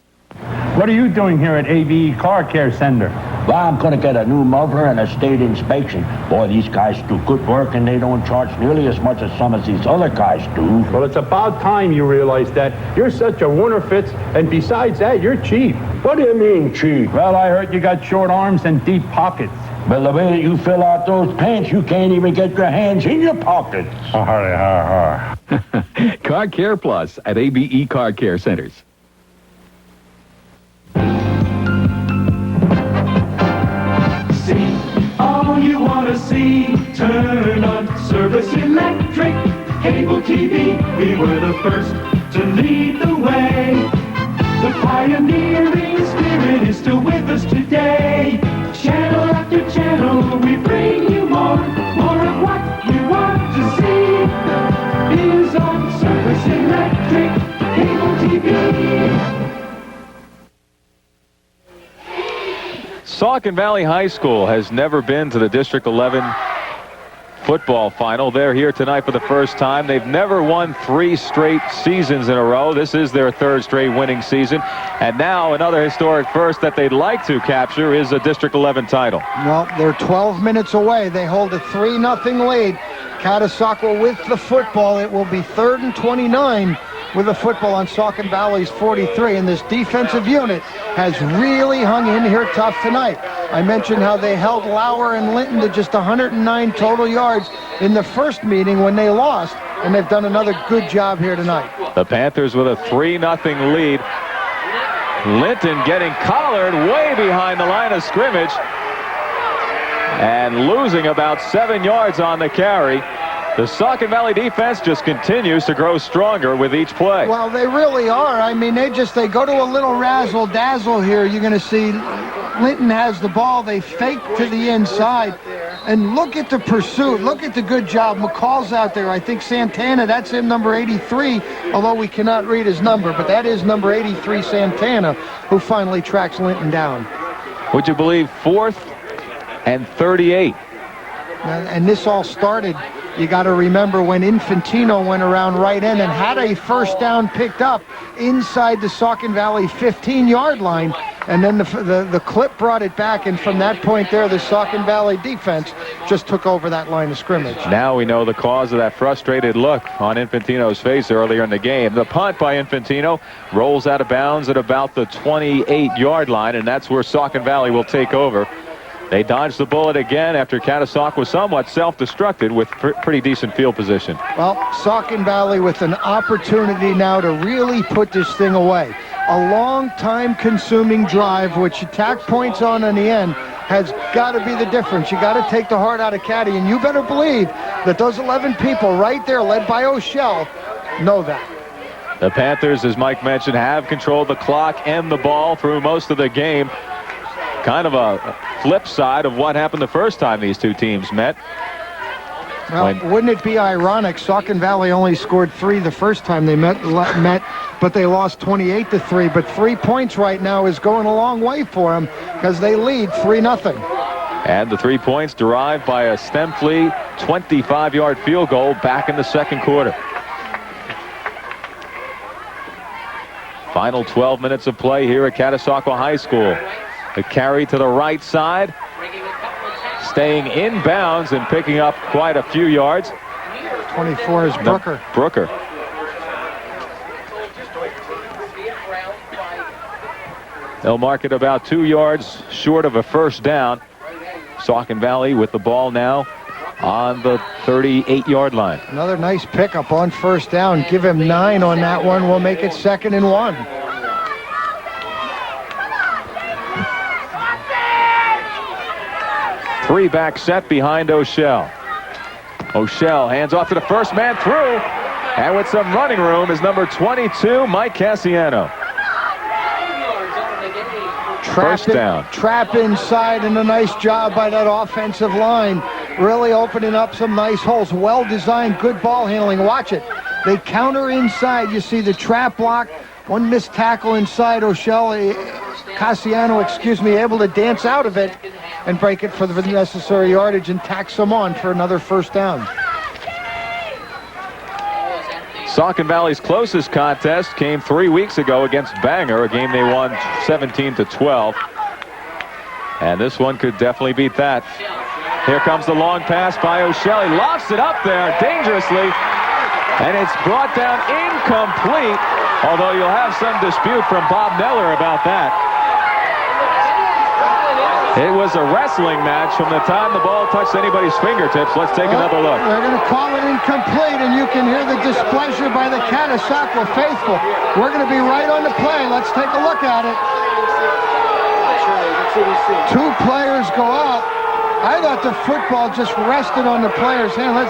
[SPEAKER 8] What are you doing here at ABE Car Care Center?
[SPEAKER 13] Well, I'm going to get a new muffler and a state inspection. Boy, these guys do good work, and they don't charge nearly as much as some of these other guys do.
[SPEAKER 8] Well, it's about time you realize that. You're such a winner, Fitz, and besides that, you're cheap.
[SPEAKER 13] What do you mean, cheap?
[SPEAKER 8] Well, I heard you got short arms and deep pockets.
[SPEAKER 13] Well, the way that you fill out those pants, you can't even get your hands in your pockets.
[SPEAKER 5] Car Care Plus at ABE Car Care Centers.
[SPEAKER 6] see. Turn on Service Electric Cable TV. We were the first to lead the way. The pioneering spirit is still with us today. Channel after channel, we bring you more of what you want to see is on Service Electric Cable TV.
[SPEAKER 1] Saucon Valley High School has never been to the District 11 football final. They're here tonight for the first time. They've never won 3 straight seasons in a row. This is their 3rd straight winning season. And now another historic first that they'd like to capture is a District 11 title.
[SPEAKER 2] Well, they're 12 minutes away. They hold a 3-0 lead. Catasauqua with the football. It will be 3rd and 29 with the football on Saucon Valley's 43. And this defensive unit has really hung in here tough tonight. I mentioned how they held Lauer and Linton to just 109 total yards in the first meeting when they lost, and they've done another good job here tonight.
[SPEAKER 1] The Panthers with a 3-0 lead. Linton getting collared way behind the line of scrimmage and losing about 7 yards on the carry. The Saucon Valley defense just continues to grow stronger with each play.
[SPEAKER 2] Well, they really are. I mean, they go to a little razzle-dazzle here. You're going to see Linton has the ball. They fake to the inside. And look at the pursuit. Look at the good job. McCall's out there. I think Santana, that's him, number 83, although we cannot read his number. But that is number 83, Santana, who finally tracks Linton down.
[SPEAKER 1] Would you believe 4th and 38?
[SPEAKER 2] And this all started, you got to remember, when Infantino went around right end and had a first down picked up inside the Saucon Valley 15-yard line, and then the clip brought it back, and from that point there, the Saucon Valley defense just took over that line of scrimmage.
[SPEAKER 1] Now we know the cause of that frustrated look on Infantino's face earlier in the game. The punt by Infantino rolls out of bounds at about the 28-yard line, and that's where Saucon Valley will take over. They dodged the bullet again after Catasauqua was somewhat self-destructed with pretty decent field position.
[SPEAKER 2] Well, Saucon Valley with an opportunity now to really put this thing away. A long time consuming drive, which you tack points on in the end, has got to be the difference. You got to take the heart out of Caddy, and you better believe that those 11 people right there, led by O'Shell, know that.
[SPEAKER 1] The Panthers, as Mike mentioned, have controlled the clock and the ball through most of the game. Kind of a flip side of what happened the first time these two teams met.
[SPEAKER 2] Well, wouldn't it be ironic? Saucon Valley only scored 3 the first time they met, but they lost 28-3. But 3 points right now is going a long way for them because they lead 3-0.
[SPEAKER 1] And the 3 points derived by a Stemfley 25-yard field goal back in the second quarter. Final 12 minutes of play here at Catasauqua High School. The carry to the right side, staying in bounds and picking up quite a few yards.
[SPEAKER 2] 24 is Brooker.
[SPEAKER 1] Brooker. They'll mark it about 2 yards short of a first down. Saucon Valley with the ball now on the 38-yard line.
[SPEAKER 2] Another nice pickup on first down. Give him 9 on that one. We'll make it 2nd and 1.
[SPEAKER 1] Three-back set behind O'Shell. O'Shell hands off to the first man through. And with some running room is number 22, Mike Cassiano. First down.
[SPEAKER 2] Trap inside, and a nice job by that offensive line. Really opening up some nice holes. Well-designed, good ball handling. Watch it. They counter inside. You see the trap block. One missed tackle inside. Cassiano, able to dance out of it and break it for the necessary yardage and tack some on for another first down.
[SPEAKER 1] Saucon Valley's closest contest came 3 weeks ago against Bangor, a game they won 17-12. And this one could definitely beat that. Here comes the long pass by O'Shell. He lofts it up there dangerously, and it's brought down incomplete, although you'll have some dispute from Bob Neller about that. It was a wrestling match from the time the ball touched anybody's fingertips. Let's take another look.
[SPEAKER 2] They're going to call it incomplete, and you can hear the displeasure by the Catasauqua faithful. We're going to be right on the play. Let's take a look at it. 2 players go out. I thought the football just rested on the player's hand.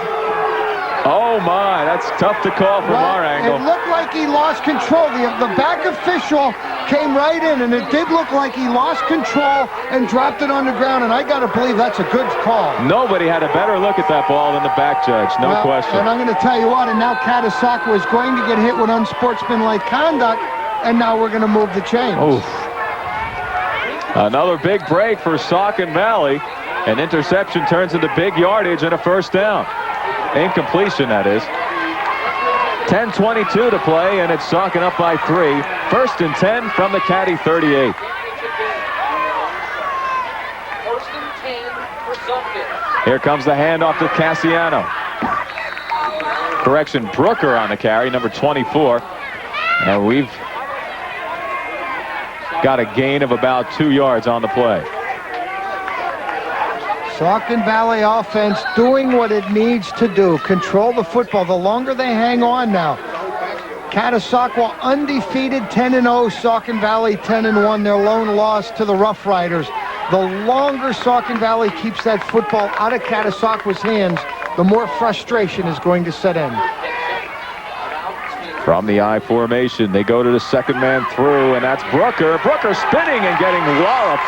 [SPEAKER 1] Oh, my. That's tough to call from our angle.
[SPEAKER 2] It looked like he lost control. The back official came right in, and it did look like he lost control and dropped it on the ground, and I got to believe that's a good call.
[SPEAKER 1] Nobody had a better look at that ball than the back judge, no question.
[SPEAKER 2] And I'm going to tell you what, and now Catasauqua is going to get hit with unsportsmanlike conduct, and now we're going to move the chains.
[SPEAKER 1] Oof. Another big break for Saucon Valley. An interception turns into big yardage and a first down. Incompletion, that is. 10:22 to play, and it's Saucon up by 3. First and 10 from the Caddy 38.
[SPEAKER 10] First and 10 for Saucon.
[SPEAKER 1] Here comes the handoff to Cassiano. Correction, Brooker on the carry, number 24. And we've got a gain of about 2 yards on the play.
[SPEAKER 2] Saucon Valley offense doing what it needs to do. Control the football. The longer they hang on now. Catasauqua undefeated 10-0. Saucon Valley 10-1. Their lone loss to the Rough Riders. The longer Saucon Valley keeps that football out of Catasauqua's hands, the more frustration is going to set in.
[SPEAKER 1] From the I formation, they go to the second man through, and that's Brooker. Brooker spinning and getting walloped.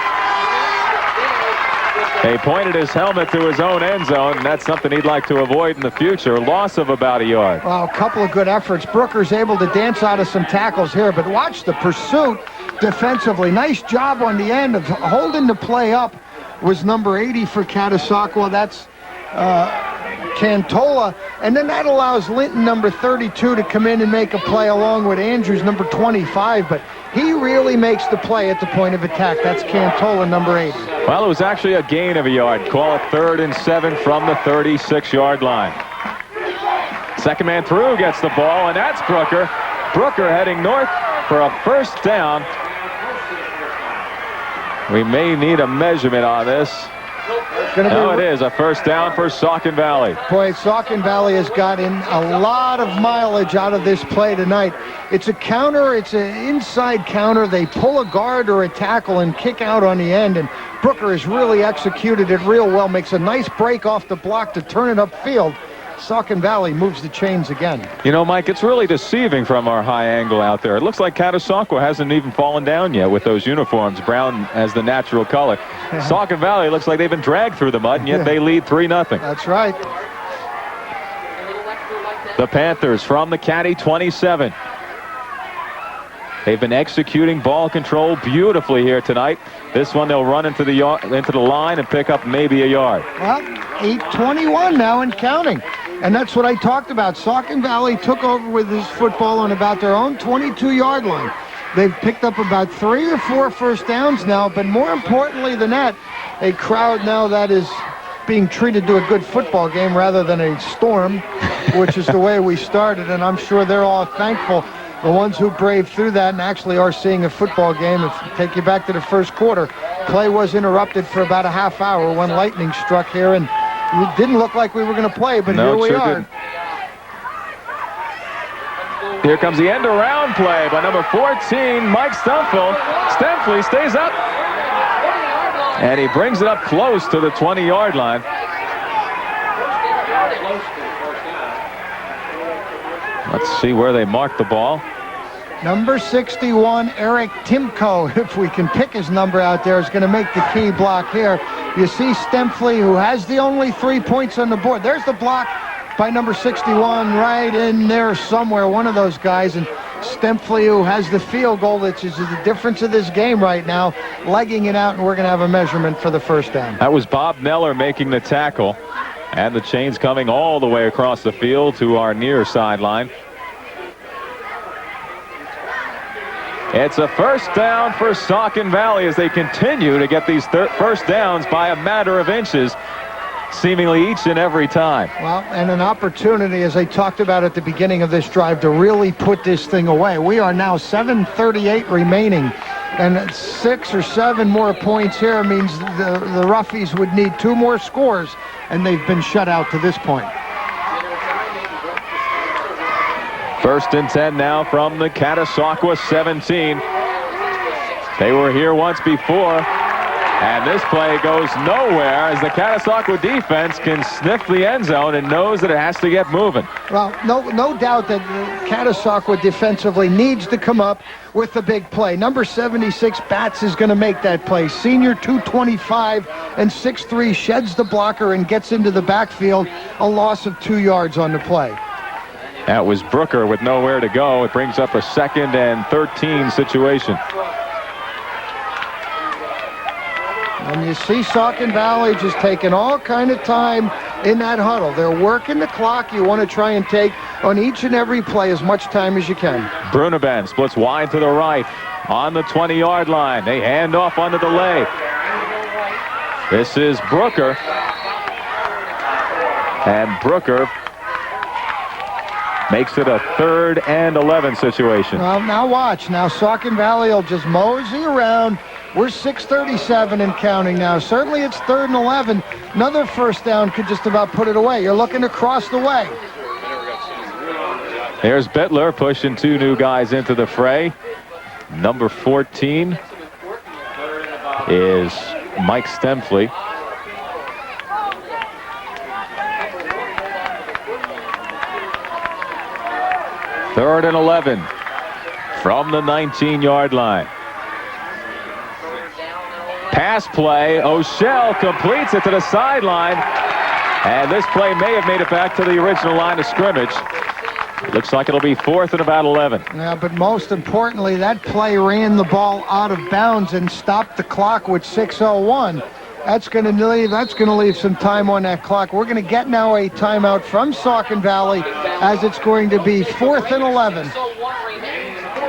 [SPEAKER 1] He pointed his helmet to his own end zone, and that's something he'd like to avoid in the future. Loss of about a yard.
[SPEAKER 2] Well, a couple of good efforts. Brooker's able to dance out of some tackles here, but watch the pursuit defensively. Nice job on the end of holding the play up was number 80 for Catasauqua. That's Cantola, and then that allows Linton, number 32, to come in and make a play along with Andrews, number 25, but he really makes the play at the point of attack. That's Cantola, number 80.
[SPEAKER 1] Well, it was actually a gain of a yard. Call it 3rd and 7 from the 36-yard line. Second man through gets the ball, and that's Brooker. Brooker heading north for a first down. We may need a measurement on this. No, it is a first down for Saucon Valley.
[SPEAKER 2] Boy, Saucon Valley has gotten a lot of mileage out of this play tonight. It's a counter. It's an inside counter. They pull a guard or a tackle and kick out on the end, and Brooker has really executed it real well. Makes a nice break off the block to turn it upfield. Saucon Valley moves the chains again.
[SPEAKER 1] You know, Mike, it's really deceiving from our high angle out there. It looks like Catasauqua hasn't even fallen down yet with those uniforms, brown as the natural color. Saucon Valley looks like they've been dragged through the mud, and yet they lead 3-0.
[SPEAKER 2] That's right.
[SPEAKER 1] The Panthers from the Caddy 27. They've been executing ball control beautifully here tonight. This one they'll run into the line and pick up maybe a yard.
[SPEAKER 2] Well, 8:21 now and counting. And that's what I talked about. Saucon Valley took over with this football on about their own 22-yard line. They've picked up about 3 or 4 first downs now, but more importantly than that, a crowd now that is being treated to a good football game rather than a storm, which is the way we started, and I'm sure they're all thankful. The ones who braved through that and actually are seeing a football game. If you take you back to the first quarter, play was interrupted for about a half hour when lightning struck here, and it didn't look like we were going to play, but here we are.
[SPEAKER 1] Didn't. Here comes the end around play by number 14, Mike Stempley. Stempley stays up, and he brings it up close to the 20-yard line. Let's see where they mark the ball.
[SPEAKER 2] Number 61, Eric Timko, if we can pick his number out there, is going to make the key block here. You see Stempley, who has the only 3 points on the board. There's the block by number 61 right in there somewhere, one of those guys. And Stempley, who has the field goal, which is the difference of this game right now, legging it out, and we're going to have a measurement for the first down.
[SPEAKER 1] That was Bob Neller making the tackle. And the chains coming all the way across the field to our near sideline. It's a first down for Saucon Valley as they continue to get these first downs by a matter of inches, seemingly each and every time.
[SPEAKER 2] Well, and an opportunity, as I talked about at the beginning of this drive, to really put this thing away. We are now 7:38 remaining, and 6 or 7 more points here means the Roughies would need 2 more scores, and they've been shut out to this point.
[SPEAKER 1] First and 10 now from the Catasauqua 17. They were here once before. And this play goes nowhere as the Catasauqua defense can sniff the end zone and knows that it has to get moving.
[SPEAKER 2] Well, no doubt that Catasauqua defensively needs to come up with the big play. Number 76, Batts, is going to make that play. Senior, 225 and 6'3", sheds the blocker and gets into the backfield. A loss of 2 yards on the play.
[SPEAKER 1] That was Brooker with nowhere to go. It brings up a 2nd and 13 situation.
[SPEAKER 2] And you see Saucon Valley just taking all kind of time in that huddle. They're working the clock. You want to try and take on each and every play as much time as you can.
[SPEAKER 1] Bruneban splits wide to the right on the 20-yard line. They hand off on the delay. This is Brooker. And Brooker makes it a 3rd and 11 situation.
[SPEAKER 2] Well, now watch. Now Saucon Valley will just mosey around. We're 6:37 and counting now. Certainly it's 3rd and 11. Another first down could just about put it away. You're looking across the way.
[SPEAKER 1] Here's Bittler pushing 2 new guys into the fray. Number 14 is Mike Stemfley. Third and 11 from the 19-yard line. Pass play. O'Shell completes it to the sideline. And this play may have made it back to the original line of scrimmage. Looks like it'll be 4th and about 11.
[SPEAKER 2] Yeah, but most importantly, that play ran the ball out of bounds and stopped the clock with 6:01. That's going to leave some time on that clock. We're going to get now a timeout from Saucon Valley as it's going to be 4th and 11.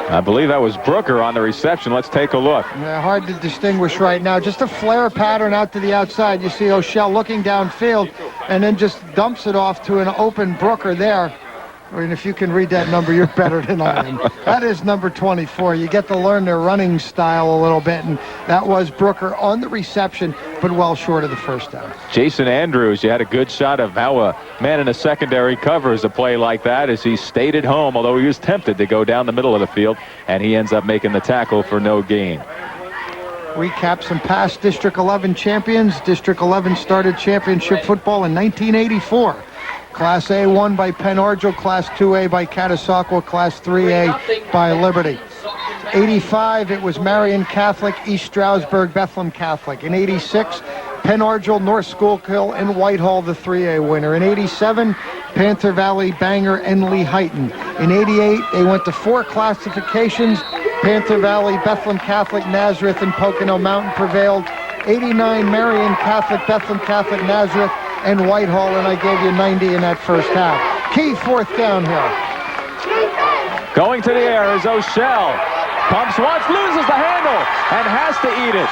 [SPEAKER 1] I believe that was Brooker on the reception. Let's take a look.
[SPEAKER 2] Yeah, hard to distinguish right now. Just a flare pattern out to the outside. You see O'Shell looking downfield and then just dumps it off to an open Brooker there. I mean, if you can read that number, you're better than I am. That is number 24. You get to learn their running style a little bit, and that was Brooker on the reception, but well short of the first down.
[SPEAKER 1] Jason Andrews, you had a good shot of how a man in a secondary covers a play like that as he stayed at home, although he was tempted to go down the middle of the field, and he ends up making the tackle for no gain.
[SPEAKER 2] Recap some past District 11 champions. District 11 started championship football in 1984. Class A won by Penn Argyl, Class 2A by Catasauqua, Class 3A by Liberty. 85, it was Marion Catholic, East Stroudsburg, Bethlehem Catholic. In 86, Penn Argyl, North Schuylkill, and Whitehall, the 3A winner. In 87, Panther Valley, Bangor, and Lehighton. In 88, they went to 4 classifications. Panther Valley, Bethlehem Catholic, Nazareth, and Pocono Mountain prevailed. 89, Marion Catholic, Bethlehem Catholic, Nazareth, and Whitehall, and I gave you 90 in that first half. Key 4th down here.
[SPEAKER 1] Going to the air is O'Shell. Pumps once, loses the handle, and has to eat it.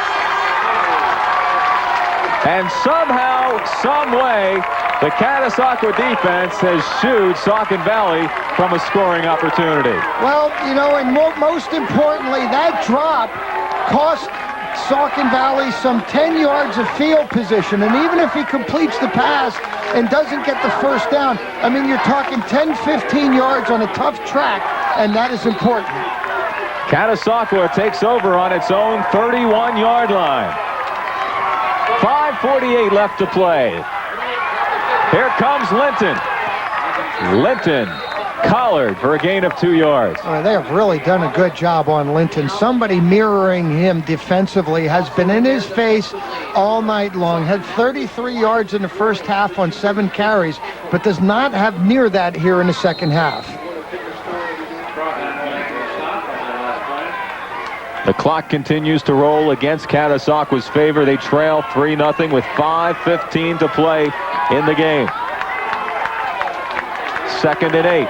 [SPEAKER 1] And somehow, some way, the Catasauqua defense has shooed Saucon Valley from a scoring opportunity.
[SPEAKER 2] Well, you know, and most importantly, that drop cost Saucon Valley some 10 yards of field position, and even if he completes the pass and doesn't get the first down, I mean, you're talking 10, 15 yards on a tough track, and that is important.
[SPEAKER 1] Catasauqua takes over on its own 31-yard line. 5:48 left to play. Here comes Linton. Linton collared for a gain of 2 yards.
[SPEAKER 2] They have really done a good job on Linton. Somebody mirroring him defensively has been in his face all night long. Had 33 yards in the first half on 7 carries, but does not have near that here in the second half.
[SPEAKER 1] The clock continues to roll against Catasauqua's favor. They trail 3-0 with 5:15 to play in the game. 2nd and 8.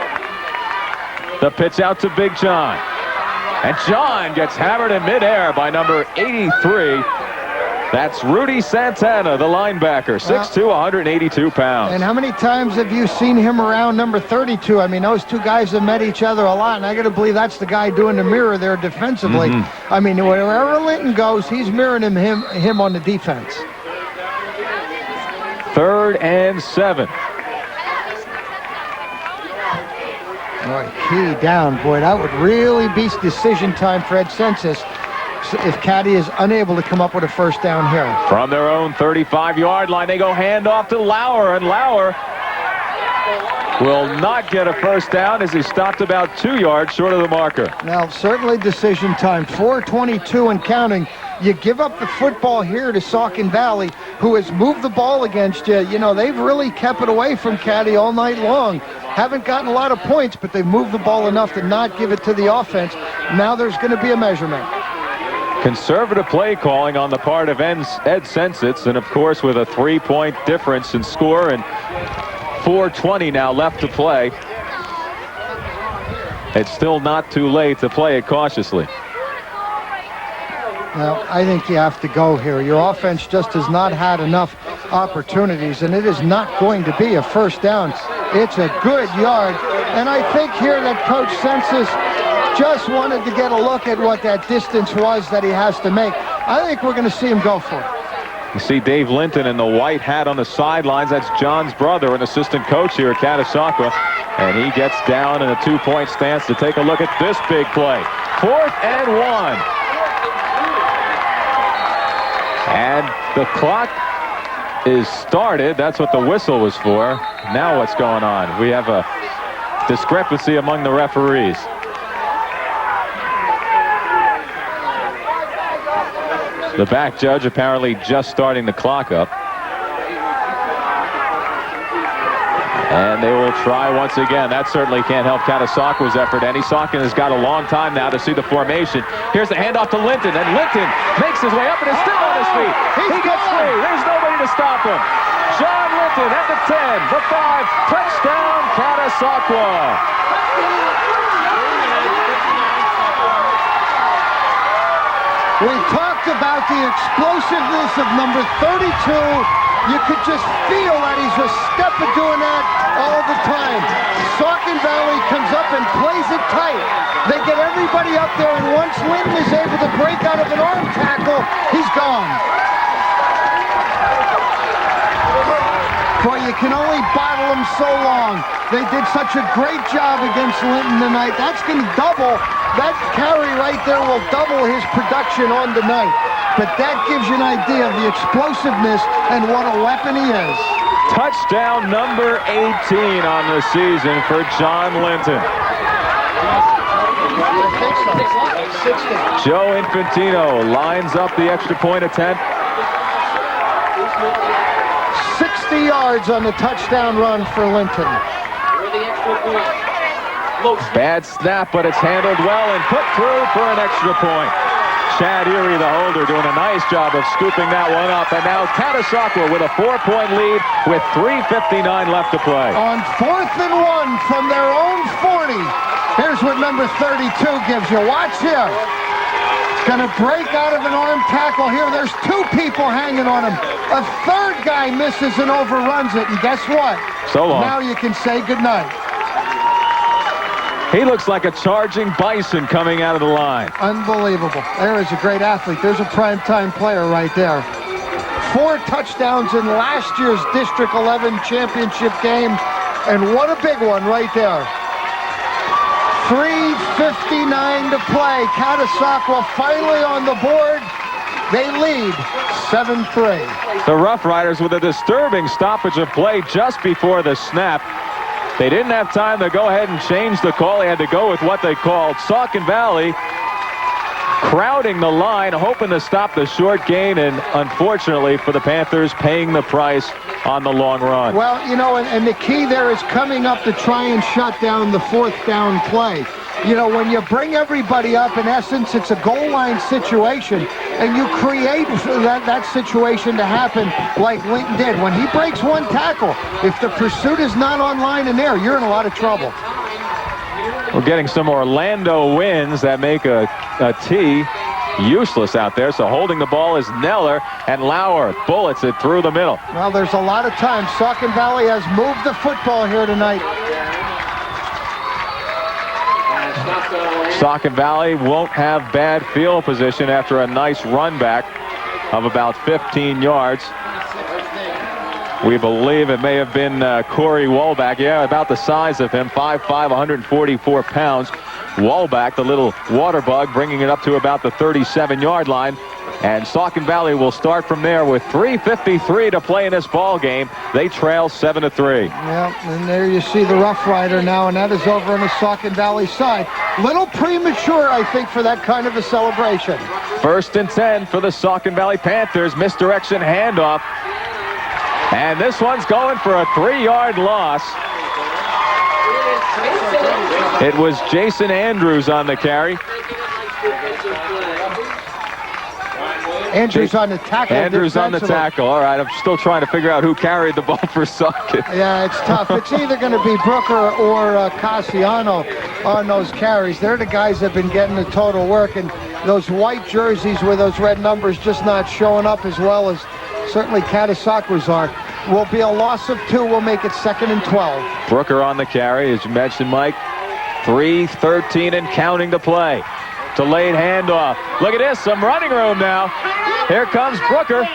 [SPEAKER 1] The pitch out to Big John. And John gets hammered in midair by number 83. That's Rudy Santana, the linebacker, 6'2", 182 pounds.
[SPEAKER 2] And how many times have you seen him around number 32? I mean, those two guys have met each other a lot, and I got to believe that's the guy doing the mirror there defensively. I mean, wherever Linton goes, he's mirroring him on the defense.
[SPEAKER 1] 3rd and 7.
[SPEAKER 2] Boy, key down, boy. That would really be decision time for Ed Census. if Caddy is unable to come up with a first down here.
[SPEAKER 1] From their own 35-yard line, they go handoff to Lauer, and Lauer will not get a first down as he stopped about 2 yards short of the marker.
[SPEAKER 2] Now, certainly decision time. 4:22 and counting. You give up the football here to Saucon Valley, who has moved the ball against you. You know, they've really kept it away from Caddy all night long. Haven't gotten a lot of points, but they've moved the ball enough to not give it to the offense. Now there's going to be a measurement.
[SPEAKER 1] Conservative play calling on the part of Ed Sensitz, and of course with a 3-point difference in score and 4:20 now left to play. It's still not too late to play it cautiously.
[SPEAKER 2] Well, I think you have to go here. Your offense just has not had enough opportunities, and it is not going to be a first down. It's a good yard, and I think here that Coach Sensitz just wanted to get a look at what that distance was that he has to make. I think we're going to see him go for it.
[SPEAKER 1] You see Dave Linton in the white hat on the sidelines. That's John's brother, an assistant coach here at Catasauqua. And he gets down in a 2-point stance to take a look at this big play. 4th and 1. And the clock is started. That's what the whistle was for. Now what's going on? We have a discrepancy among the referees. The back judge apparently just starting the clock up. And they will try once again. That certainly can't help Catasauqua's effort any. Saucon has got a long time now to see the formation. Here's the handoff to Linton, and Linton makes his way up and is still on his feet. He gets free. There's nobody to stop him. John Linton at the 10, the 5, touchdown Catasauqua.
[SPEAKER 2] We talked about the explosiveness of number 32. You could just feel that he's a step of doing that all the time. Saucon Valley comes up and plays it tight. They get everybody up there, and once Linton is able to break out of an arm tackle, he's gone. Boy, you can only bottle him so long. They did such a great job against Linton tonight. That's going to double. That carry right there will double his production on the night. But that gives you an idea of the explosiveness and what a weapon he is.
[SPEAKER 1] Touchdown number 18 on the season for John Linton. Joe Infantino lines up the extra point attempt.
[SPEAKER 2] 60 yards on the touchdown run for Linton.
[SPEAKER 1] Bad snap, but it's handled well and put through for an extra point. Chad Erie, the holder, doing a nice job of scooping that one up. And now Catasauqua with a 4-point lead with 3:59 left to play.
[SPEAKER 2] On 4th and 1 from their own 40. Here's what number 32 gives you. Watch here. Going to break out of an arm tackle here. There's 2 people hanging on him. A 3rd guy misses and overruns it. And guess what?
[SPEAKER 1] So long.
[SPEAKER 2] Now you can say goodnight.
[SPEAKER 1] He looks like a charging bison coming out of the line.
[SPEAKER 2] Unbelievable. There is a great athlete. There's a primetime player right there. 4 touchdowns in last year's District 11 championship game. And what a big one right there. 3:59 to play. Catasauqua finally on the board. They lead 7-3.
[SPEAKER 1] The Rough Riders with a disturbing stoppage of play just before the snap. They didn't have time to go ahead and change the call. They had to go with what they called Saucon Valley crowding the line, hoping to stop the short gain, and unfortunately for the Panthers, paying the price on the long run.
[SPEAKER 2] Well, you know, and the key there is coming up to try and shut down the 4th down play. You know, when you bring everybody up, in essence, it's a goal line situation, and you create that situation to happen like Linton did. When he breaks one tackle, if the pursuit is not on line in there, you're in a lot of trouble.
[SPEAKER 1] We're getting some Orlando winds that make a T useless out there. So holding the ball is Neller, and Lauer bullets it through the middle.
[SPEAKER 2] Well, there's a lot of time. Saucon Valley has moved the football here tonight.
[SPEAKER 1] Saucon Valley won't have bad field position after a nice run back of about 15 yards. We believe it may have been Corey Wolbach. Yeah, about the size of him, 5'5", 144 pounds. Wallback, the little water bug, bringing it up to about the 37-yard line. And Saucon Valley will start from there with 3:53 to play in this ball game. They trail 7-3.
[SPEAKER 2] Yeah, and there you see the Rough Rider now, and that is over on the Saucon Valley side. Little premature, I think, for that kind of a celebration.
[SPEAKER 1] 1st and 10 for the Saucon Valley Panthers. Misdirection handoff. And this one's going for a 3-yard loss. It was Jason Andrews on the carry.
[SPEAKER 2] Andrews on the tackle.
[SPEAKER 1] Andrews on the tackle. All right, I'm still trying to figure out who carried the ball for Saucon.
[SPEAKER 2] Yeah, it's tough. It's either going to be Brooker or Cassiano on those carries. They're the guys that have been getting the total work, and those white jerseys with those red numbers just not showing up as well as certainly Catasauqua's are. Will be a loss of 2. We'll make it 2nd and 12.
[SPEAKER 1] Brooker on the carry, as you mentioned, Mike. 3:13 and counting to play. Delayed handoff. Look at this, some running room now. Here comes Brooker.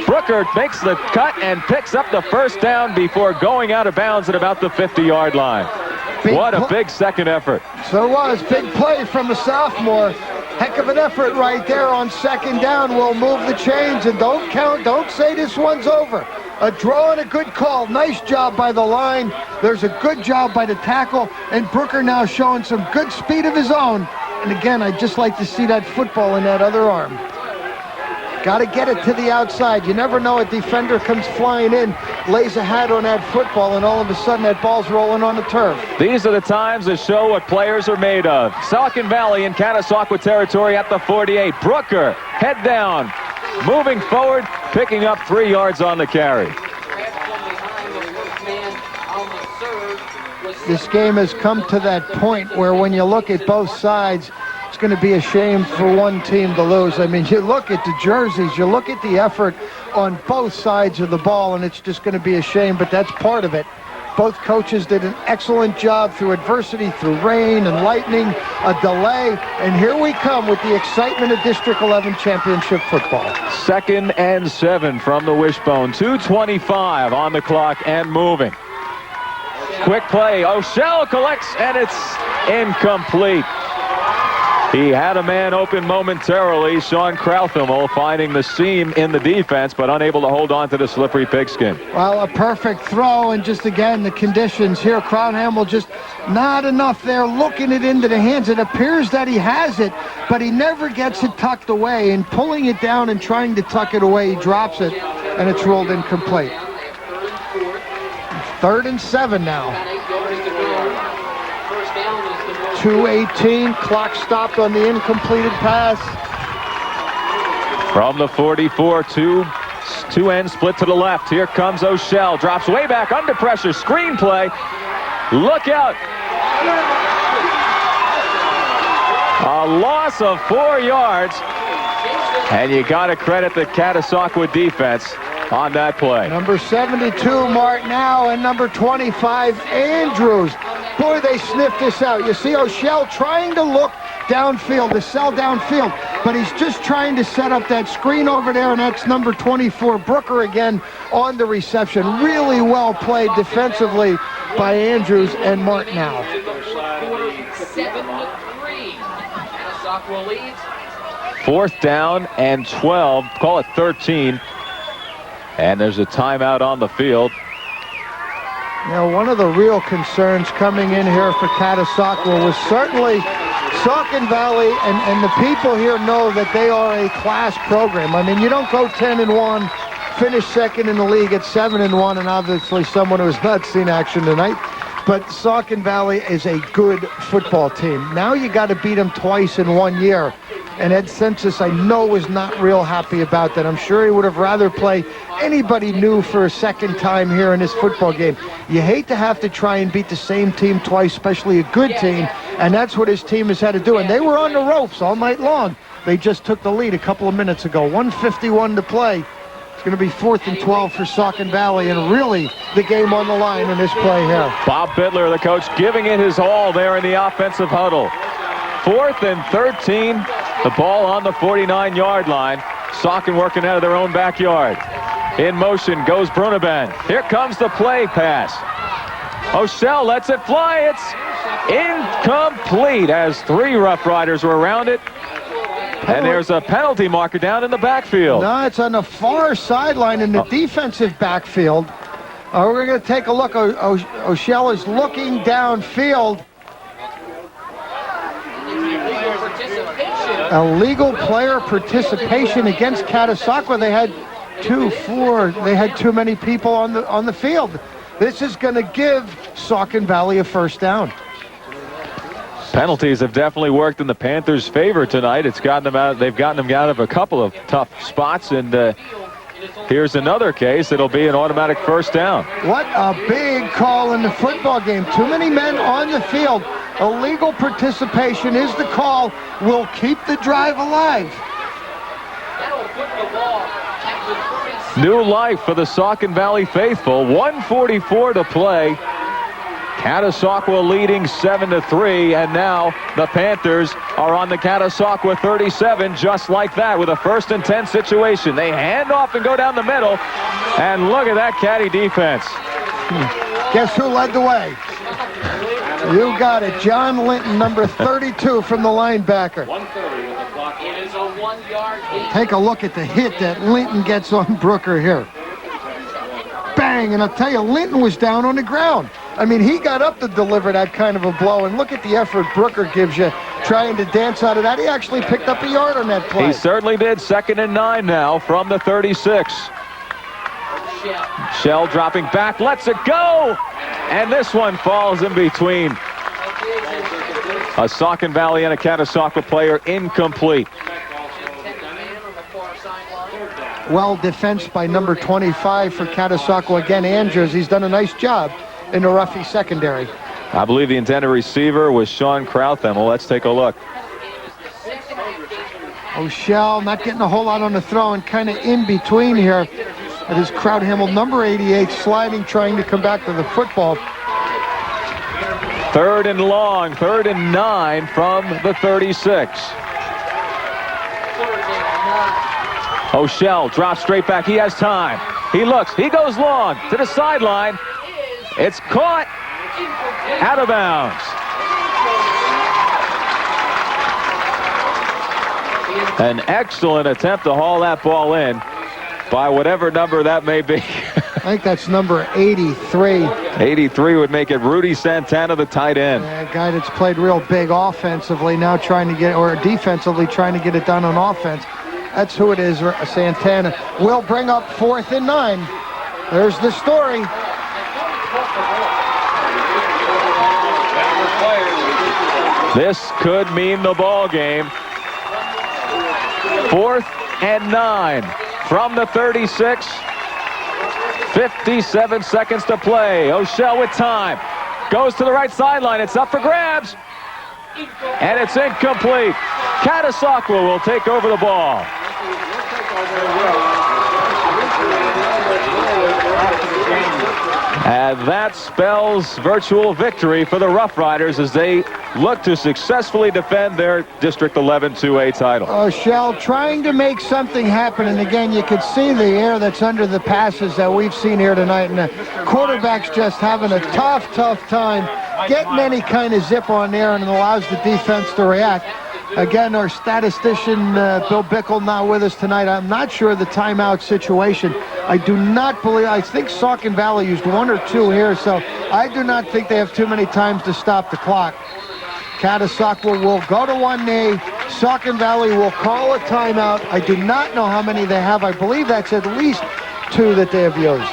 [SPEAKER 1] Brooker makes the cut and picks up the first down before going out of bounds at about the 50-yard line. What a big second effort.
[SPEAKER 2] So it was. Big play from the sophomore. Heck of an effort right there on 2nd down. We'll move the chains and don't count. Don't say this one's over. A draw and a good call. Nice job by the line. There's a good job by the tackle. And Brooker now showing some good speed of his own. And again, I'd just like to see that football in that other arm. Got to get it to the outside. You never know, a defender comes flying in, lays a hat on that football, and all of a sudden that ball's rolling on the turf.
[SPEAKER 1] These are the times that show what players are made of. Saucon Valley in Catasauqua territory at the 48. Brooker, head down, moving forward, picking up 3 yards on the carry.
[SPEAKER 2] This game has come to that point where when you look at both sides, it's going to be a shame for one team to lose. I mean, you look at the jerseys, you look at the effort on both sides of the ball, and it's just going to be a shame, but that's part of it. Both coaches did an excellent job through adversity, through rain and lightning, a delay, and here we come with the excitement of District 11 championship football.
[SPEAKER 1] 2nd and 7 from the wishbone. 2:25 on the clock and moving. Quick play. O'Shell collects, and it's incomplete. He had a man open momentarily. Sean Krauthamel finding the seam in the defense, but unable to hold on to the slippery pigskin.
[SPEAKER 2] Well, a perfect throw, and just again, the conditions here. Krauthamel just not enough there, looking it into the hands. It appears that he has it, but he never gets it tucked away, and pulling it down and trying to tuck it away, he drops it, and it's rolled incomplete. 3rd and 7 now. 2:18, clock stopped on the incompleted pass.
[SPEAKER 1] From the 44, two ends split to the left. Here comes O'Shell, drops way back under pressure, screen play. Look out. A loss of 4 yards. And you got to credit the Catasauqua defense on that play.
[SPEAKER 2] Number 72, Martinau, and number 25, Andrews. Boy, they sniffed this out. You see O'Shell trying to look downfield, to sell downfield, but he's just trying to set up that screen over there, and that's number 24, Brooker, again on the reception. Really well played defensively by Andrews and Martinau.
[SPEAKER 10] 7-3. Catasauqua leads.
[SPEAKER 1] 4th down and 12, call it 13. And there's a timeout on the field.
[SPEAKER 2] Now, one of the real concerns coming in here for Catasauqua was certainly Saucon Valley, and the people here know that they are a class program. I mean, you don't go 10-1, finish 2nd in the league at 7-1, and obviously someone who has not seen action tonight. But Saucon Valley is a good football team. Now you got to beat them twice in 1 year. And Ed Census, I know, is not real happy about that. I'm sure he would have rather play anybody new for a second time here in this football game. You hate to have to try and beat the same team twice, especially a good team, and that's what his team has had to do. And they were on the ropes all night long. They just took the lead a couple of minutes ago. 1:51 to play. It's going to be 4th and 12 for Saucon Valley, and really the game on the line in this play here.
[SPEAKER 1] Bob Bittler, the coach, giving it his all there in the offensive huddle. 4th and 13. The ball on the 49-yard line. Saucon working out of their own backyard. In motion goes Brunaben. Here comes the play pass. O'Shell lets it fly. It's Incomplete as 3 Rough Riders were around it. And there's a penalty marker down in the backfield.
[SPEAKER 2] No, it's on the far sideline in the defensive backfield. We're going to take a look. O'Shell is looking downfield. Illegal player participation against Catasauqua. They had they had too many people on the field. This is going to give Saucon Valley a first down.
[SPEAKER 1] Penalties have definitely worked in the Panthers' favor tonight. It's gotten them out. They've gotten them out of a couple of tough spots, and here's another case. It'll be an automatic first down.
[SPEAKER 2] What a big call in the football game. Too many men on the field. Illegal participation is the call. Will keep the drive alive.
[SPEAKER 1] New life for the Saucon Valley faithful. 1:44 to play. Catasauqua leading 7-3, and now the Panthers are on the Catasauqua 37, just like that, with a 1st and 10 situation. They hand off and go down the middle, and look at that Caddy defense.
[SPEAKER 2] Guess who led the way? You got it, John Linton, number 32 from the linebacker.
[SPEAKER 10] 1:30 with the clock. It is a 1-yard gain.
[SPEAKER 2] Take a look at the hit that Linton gets on Brooker here. Bang, and I'll tell you, Linton was down on the ground. I mean, he got up to deliver that kind of a blow, and look at the effort Brooker gives you trying to dance out of that. He actually picked up a yard on that play.
[SPEAKER 1] He certainly did. 2nd and 9 now from the 36. Shell dropping back, lets it go, and this one falls in between a Saucon Valley and a Catasauqua player, incomplete.
[SPEAKER 2] Well defensed by number 25 for Catasauqua again. Andrews, he's done a nice job in the Ruffy secondary.
[SPEAKER 1] I believe the intended receiver was Sean Krauthamel. Let's take a look.
[SPEAKER 2] O'Shell not getting a whole lot on the throw and kind of in between here. It is Krauthamel, number 88, sliding, trying to come back to the football.
[SPEAKER 1] 3rd and long, 3rd and 9 from the 36. O'Shell drops straight back. He has time. He looks. He goes long to the sideline. It's caught out of bounds. An excellent attempt to haul that ball in by whatever number that may be.
[SPEAKER 2] I think that's number 83.
[SPEAKER 1] 83 would make it Rudy Santana, the tight end.
[SPEAKER 2] A guy that's played real big offensively, now trying to get, or defensively trying to get it done on offense. That's who it is, Santana. Will bring up 4th and 9. There's the story.
[SPEAKER 1] This could mean the ball game. 4th and 9 from the 36. 57 seconds to play. O'Shell with time. Goes to the right sideline. It's up for grabs. And it's incomplete. Catasauqua will take over the ball. And that spells virtual victory for the Rough Riders as they look to successfully defend their District 11 2A title.
[SPEAKER 2] O'Shell trying to make something happen, and again, you could see the air that's under the passes that we've seen here tonight, and the quarterback's just having a tough time getting any kind of zip on there, and it allows the defense to react. Again, our statistician, Bill Bickle, not with us tonight. I'm not sure of the timeout situation. I do not believe, I think Saucon Valley used 1 or 2 here, so I do not think they have too many times to stop the clock. Catasauqua will go to one knee. Saucon Valley will call a timeout. I do not know how many they have. I believe that's at least 2 that they have used.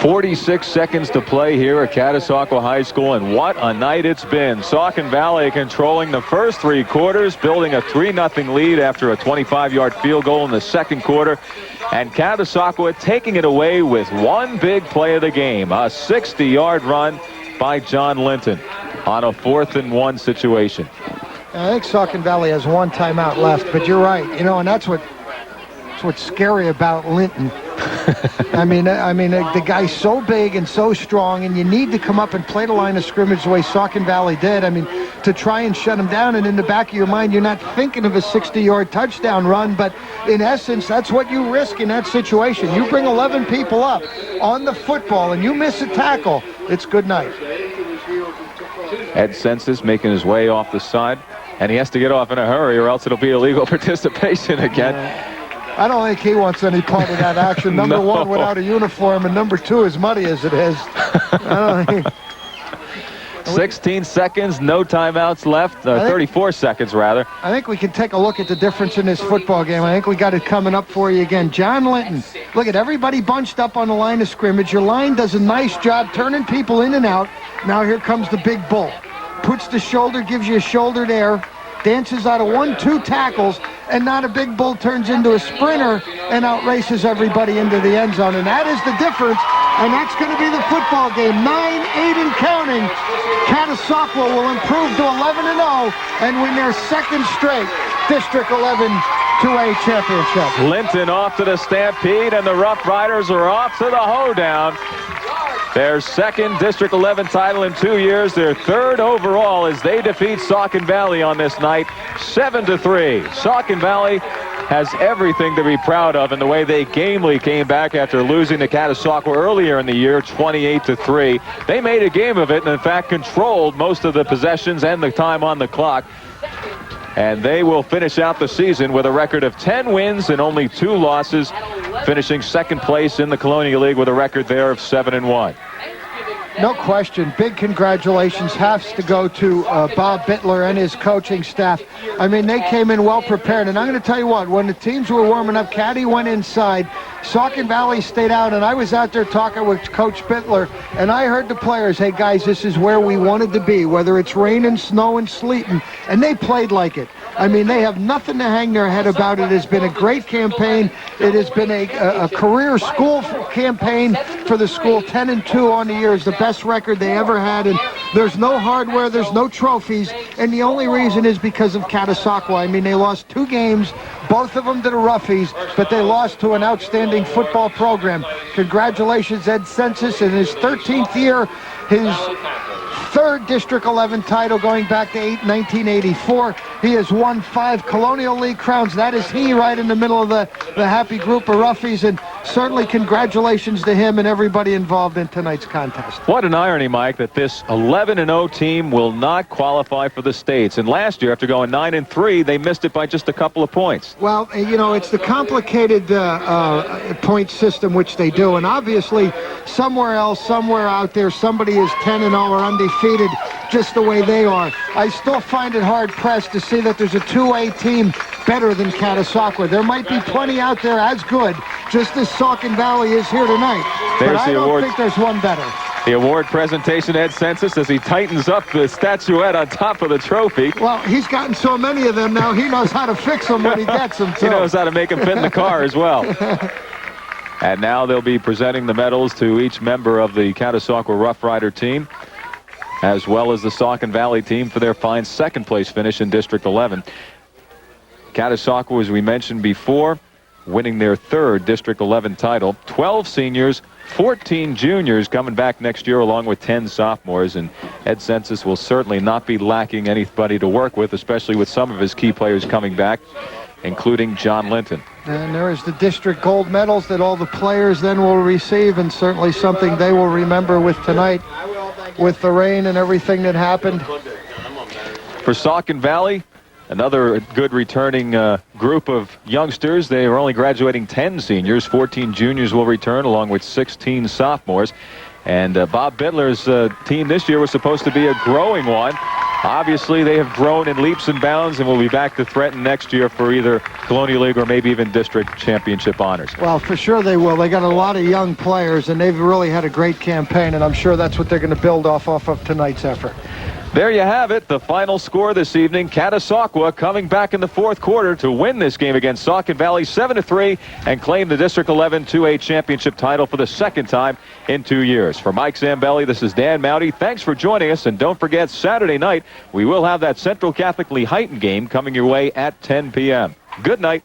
[SPEAKER 1] 46 seconds to play here at Catasauqua High School, and what a night it's been. Saucon Valley controlling the first 3 quarters, building a 3-0 lead after a 25-yard field goal in the second quarter, and Catasauqua taking it away with one big play of the game, a 60-yard run by John Linton on a 4th and 1 situation.
[SPEAKER 2] I think Saucon Valley has 1 timeout left, but you're right, you know, and that's what's scary about Linton. I mean, the guy's so big and so strong, and you need to come up and play the line of scrimmage the way Saucon Valley did. I mean, to try and shut him down, and in the back of your mind, you're not thinking of a 60-yard touchdown run, but in essence, that's what you risk in that situation. You bring 11 people up on the football, and you miss a tackle, it's good night.
[SPEAKER 1] Ed Census making his way off the side, and he has to get off in a hurry or else it'll be illegal participation again.
[SPEAKER 2] I don't think he wants any part of that action. Number one without a uniform, and number two as muddy as it is.
[SPEAKER 1] 16 seconds, no timeouts left, 34 seconds rather.
[SPEAKER 2] I think we can take a look at the difference in this football game. I think we got it coming up for you again. John Linton, look at everybody bunched up on the line of scrimmage. Your line does a nice job turning people in and out. Now here comes the big bull. Puts the shoulder, gives you a shoulder there, dances out of 1-2 tackles, and now the big bull turns into a sprinter and outraces everybody into the end zone. And that is the difference, and that's going to be the football game. 9-8 and counting. Catasauqua will improve to 11-0 and win their second straight District 11 2A championship.
[SPEAKER 1] Linton off to the Stampede, and the Rough Riders are off to the hoedown. Their second District 11 title in 2 years, their third overall as they defeat Saucon Valley on this night, 7-3. Saucon Valley has everything to be proud of in the way they gamely came back after losing to Catasauqua earlier in the year, 28-3. They made a game of it and, in fact, controlled most of the possessions and the time on the clock. And they will finish out the season with a record of 10 wins and only 2 losses, finishing second place in the Colonial League with a record there of 7-1.
[SPEAKER 2] No question. Big congratulations has to go to Bob Bittler and his coaching staff. I mean, they came in well prepared. And I'm going to tell you what, when the teams were warming up, Caddy went inside. Saucon Valley stayed out, and I was out there talking with Coach Bittler, and I heard the players, hey, guys, this is where we wanted to be, whether it's raining, snowing, sleeting, and they played like it. I mean, they have nothing to hang their head about. It has been a great campaign. It has been a career school campaign for the school. 10-2 on the year is the best record they ever had, and there's no hardware, there's no trophies, and the only reason is because of Catasauqua. I mean, they lost 2 games, both of them to the Roughies, but they lost to an outstanding football program. Congratulations, Ed Census, in his 13th year, his third District 11 title going back to 1984. He has won 5 Colonial League crowns. That is he right in the middle of the happy group of Roughies, and certainly congratulations to him and everybody involved in tonight's contest.
[SPEAKER 1] What an irony, Mike, that this 11-0 team will not qualify for the States. And last year, after going 9-3, they missed it by just a couple of points.
[SPEAKER 2] Well, you know, it's the complicated point system which they do, and obviously somewhere else, somewhere out there, somebody is 10-0 or undefeated just the way they are. I still find it hard-pressed to see that there's a 2A team better than Catasauqua. There might be plenty out there as good, just as Saucon Valley is here tonight. But I don't think there's one better.
[SPEAKER 1] The award presentation, Ed Census, as he tightens up the statuette on top of the trophy.
[SPEAKER 2] Well, he's gotten so many of them now, he knows how to fix them when he gets them, too.
[SPEAKER 1] He knows how to make them fit in the car as well. And now they'll be presenting the medals to each member of the Catasauqua Rough Rider team, as well as the Saucon Valley team for their fine second-place finish in District 11. Catasauqua, as we mentioned before, winning their third District 11 title. 12 seniors, 14 juniors coming back next year, along with 10 sophomores. And Ed Census will certainly not be lacking anybody to work with, especially with some of his key players coming back, including John Linton.
[SPEAKER 2] And there is the district gold medals that all the players then will receive, and certainly something they will remember with tonight, with the rain and everything that happened.
[SPEAKER 1] For Saucon Valley, another good returning group of youngsters. They are only graduating 10 seniors. 14 juniors will return, along with 16 sophomores. And Bob Bittler's team this year was supposed to be a growing one. Obviously, they have grown in leaps and bounds and will be back to threaten next year for either Colonial League or maybe even district championship honors.
[SPEAKER 2] Well, for sure they will. They got a lot of young players, and they've really had a great campaign, and I'm sure that's what they're going to build off of tonight's effort.
[SPEAKER 1] There you have it, the final score this evening. Catasauqua coming back in the fourth quarter to win this game against Saucon Valley 7-3 and claim the District 11 2A championship title for the second time in 2 years. For Mike Zambelli, this is Dan Mounty. Thanks for joining us, and don't forget, Saturday night, we will have that Central Catholic Lehighton game coming your way at 10 p.m. Good night.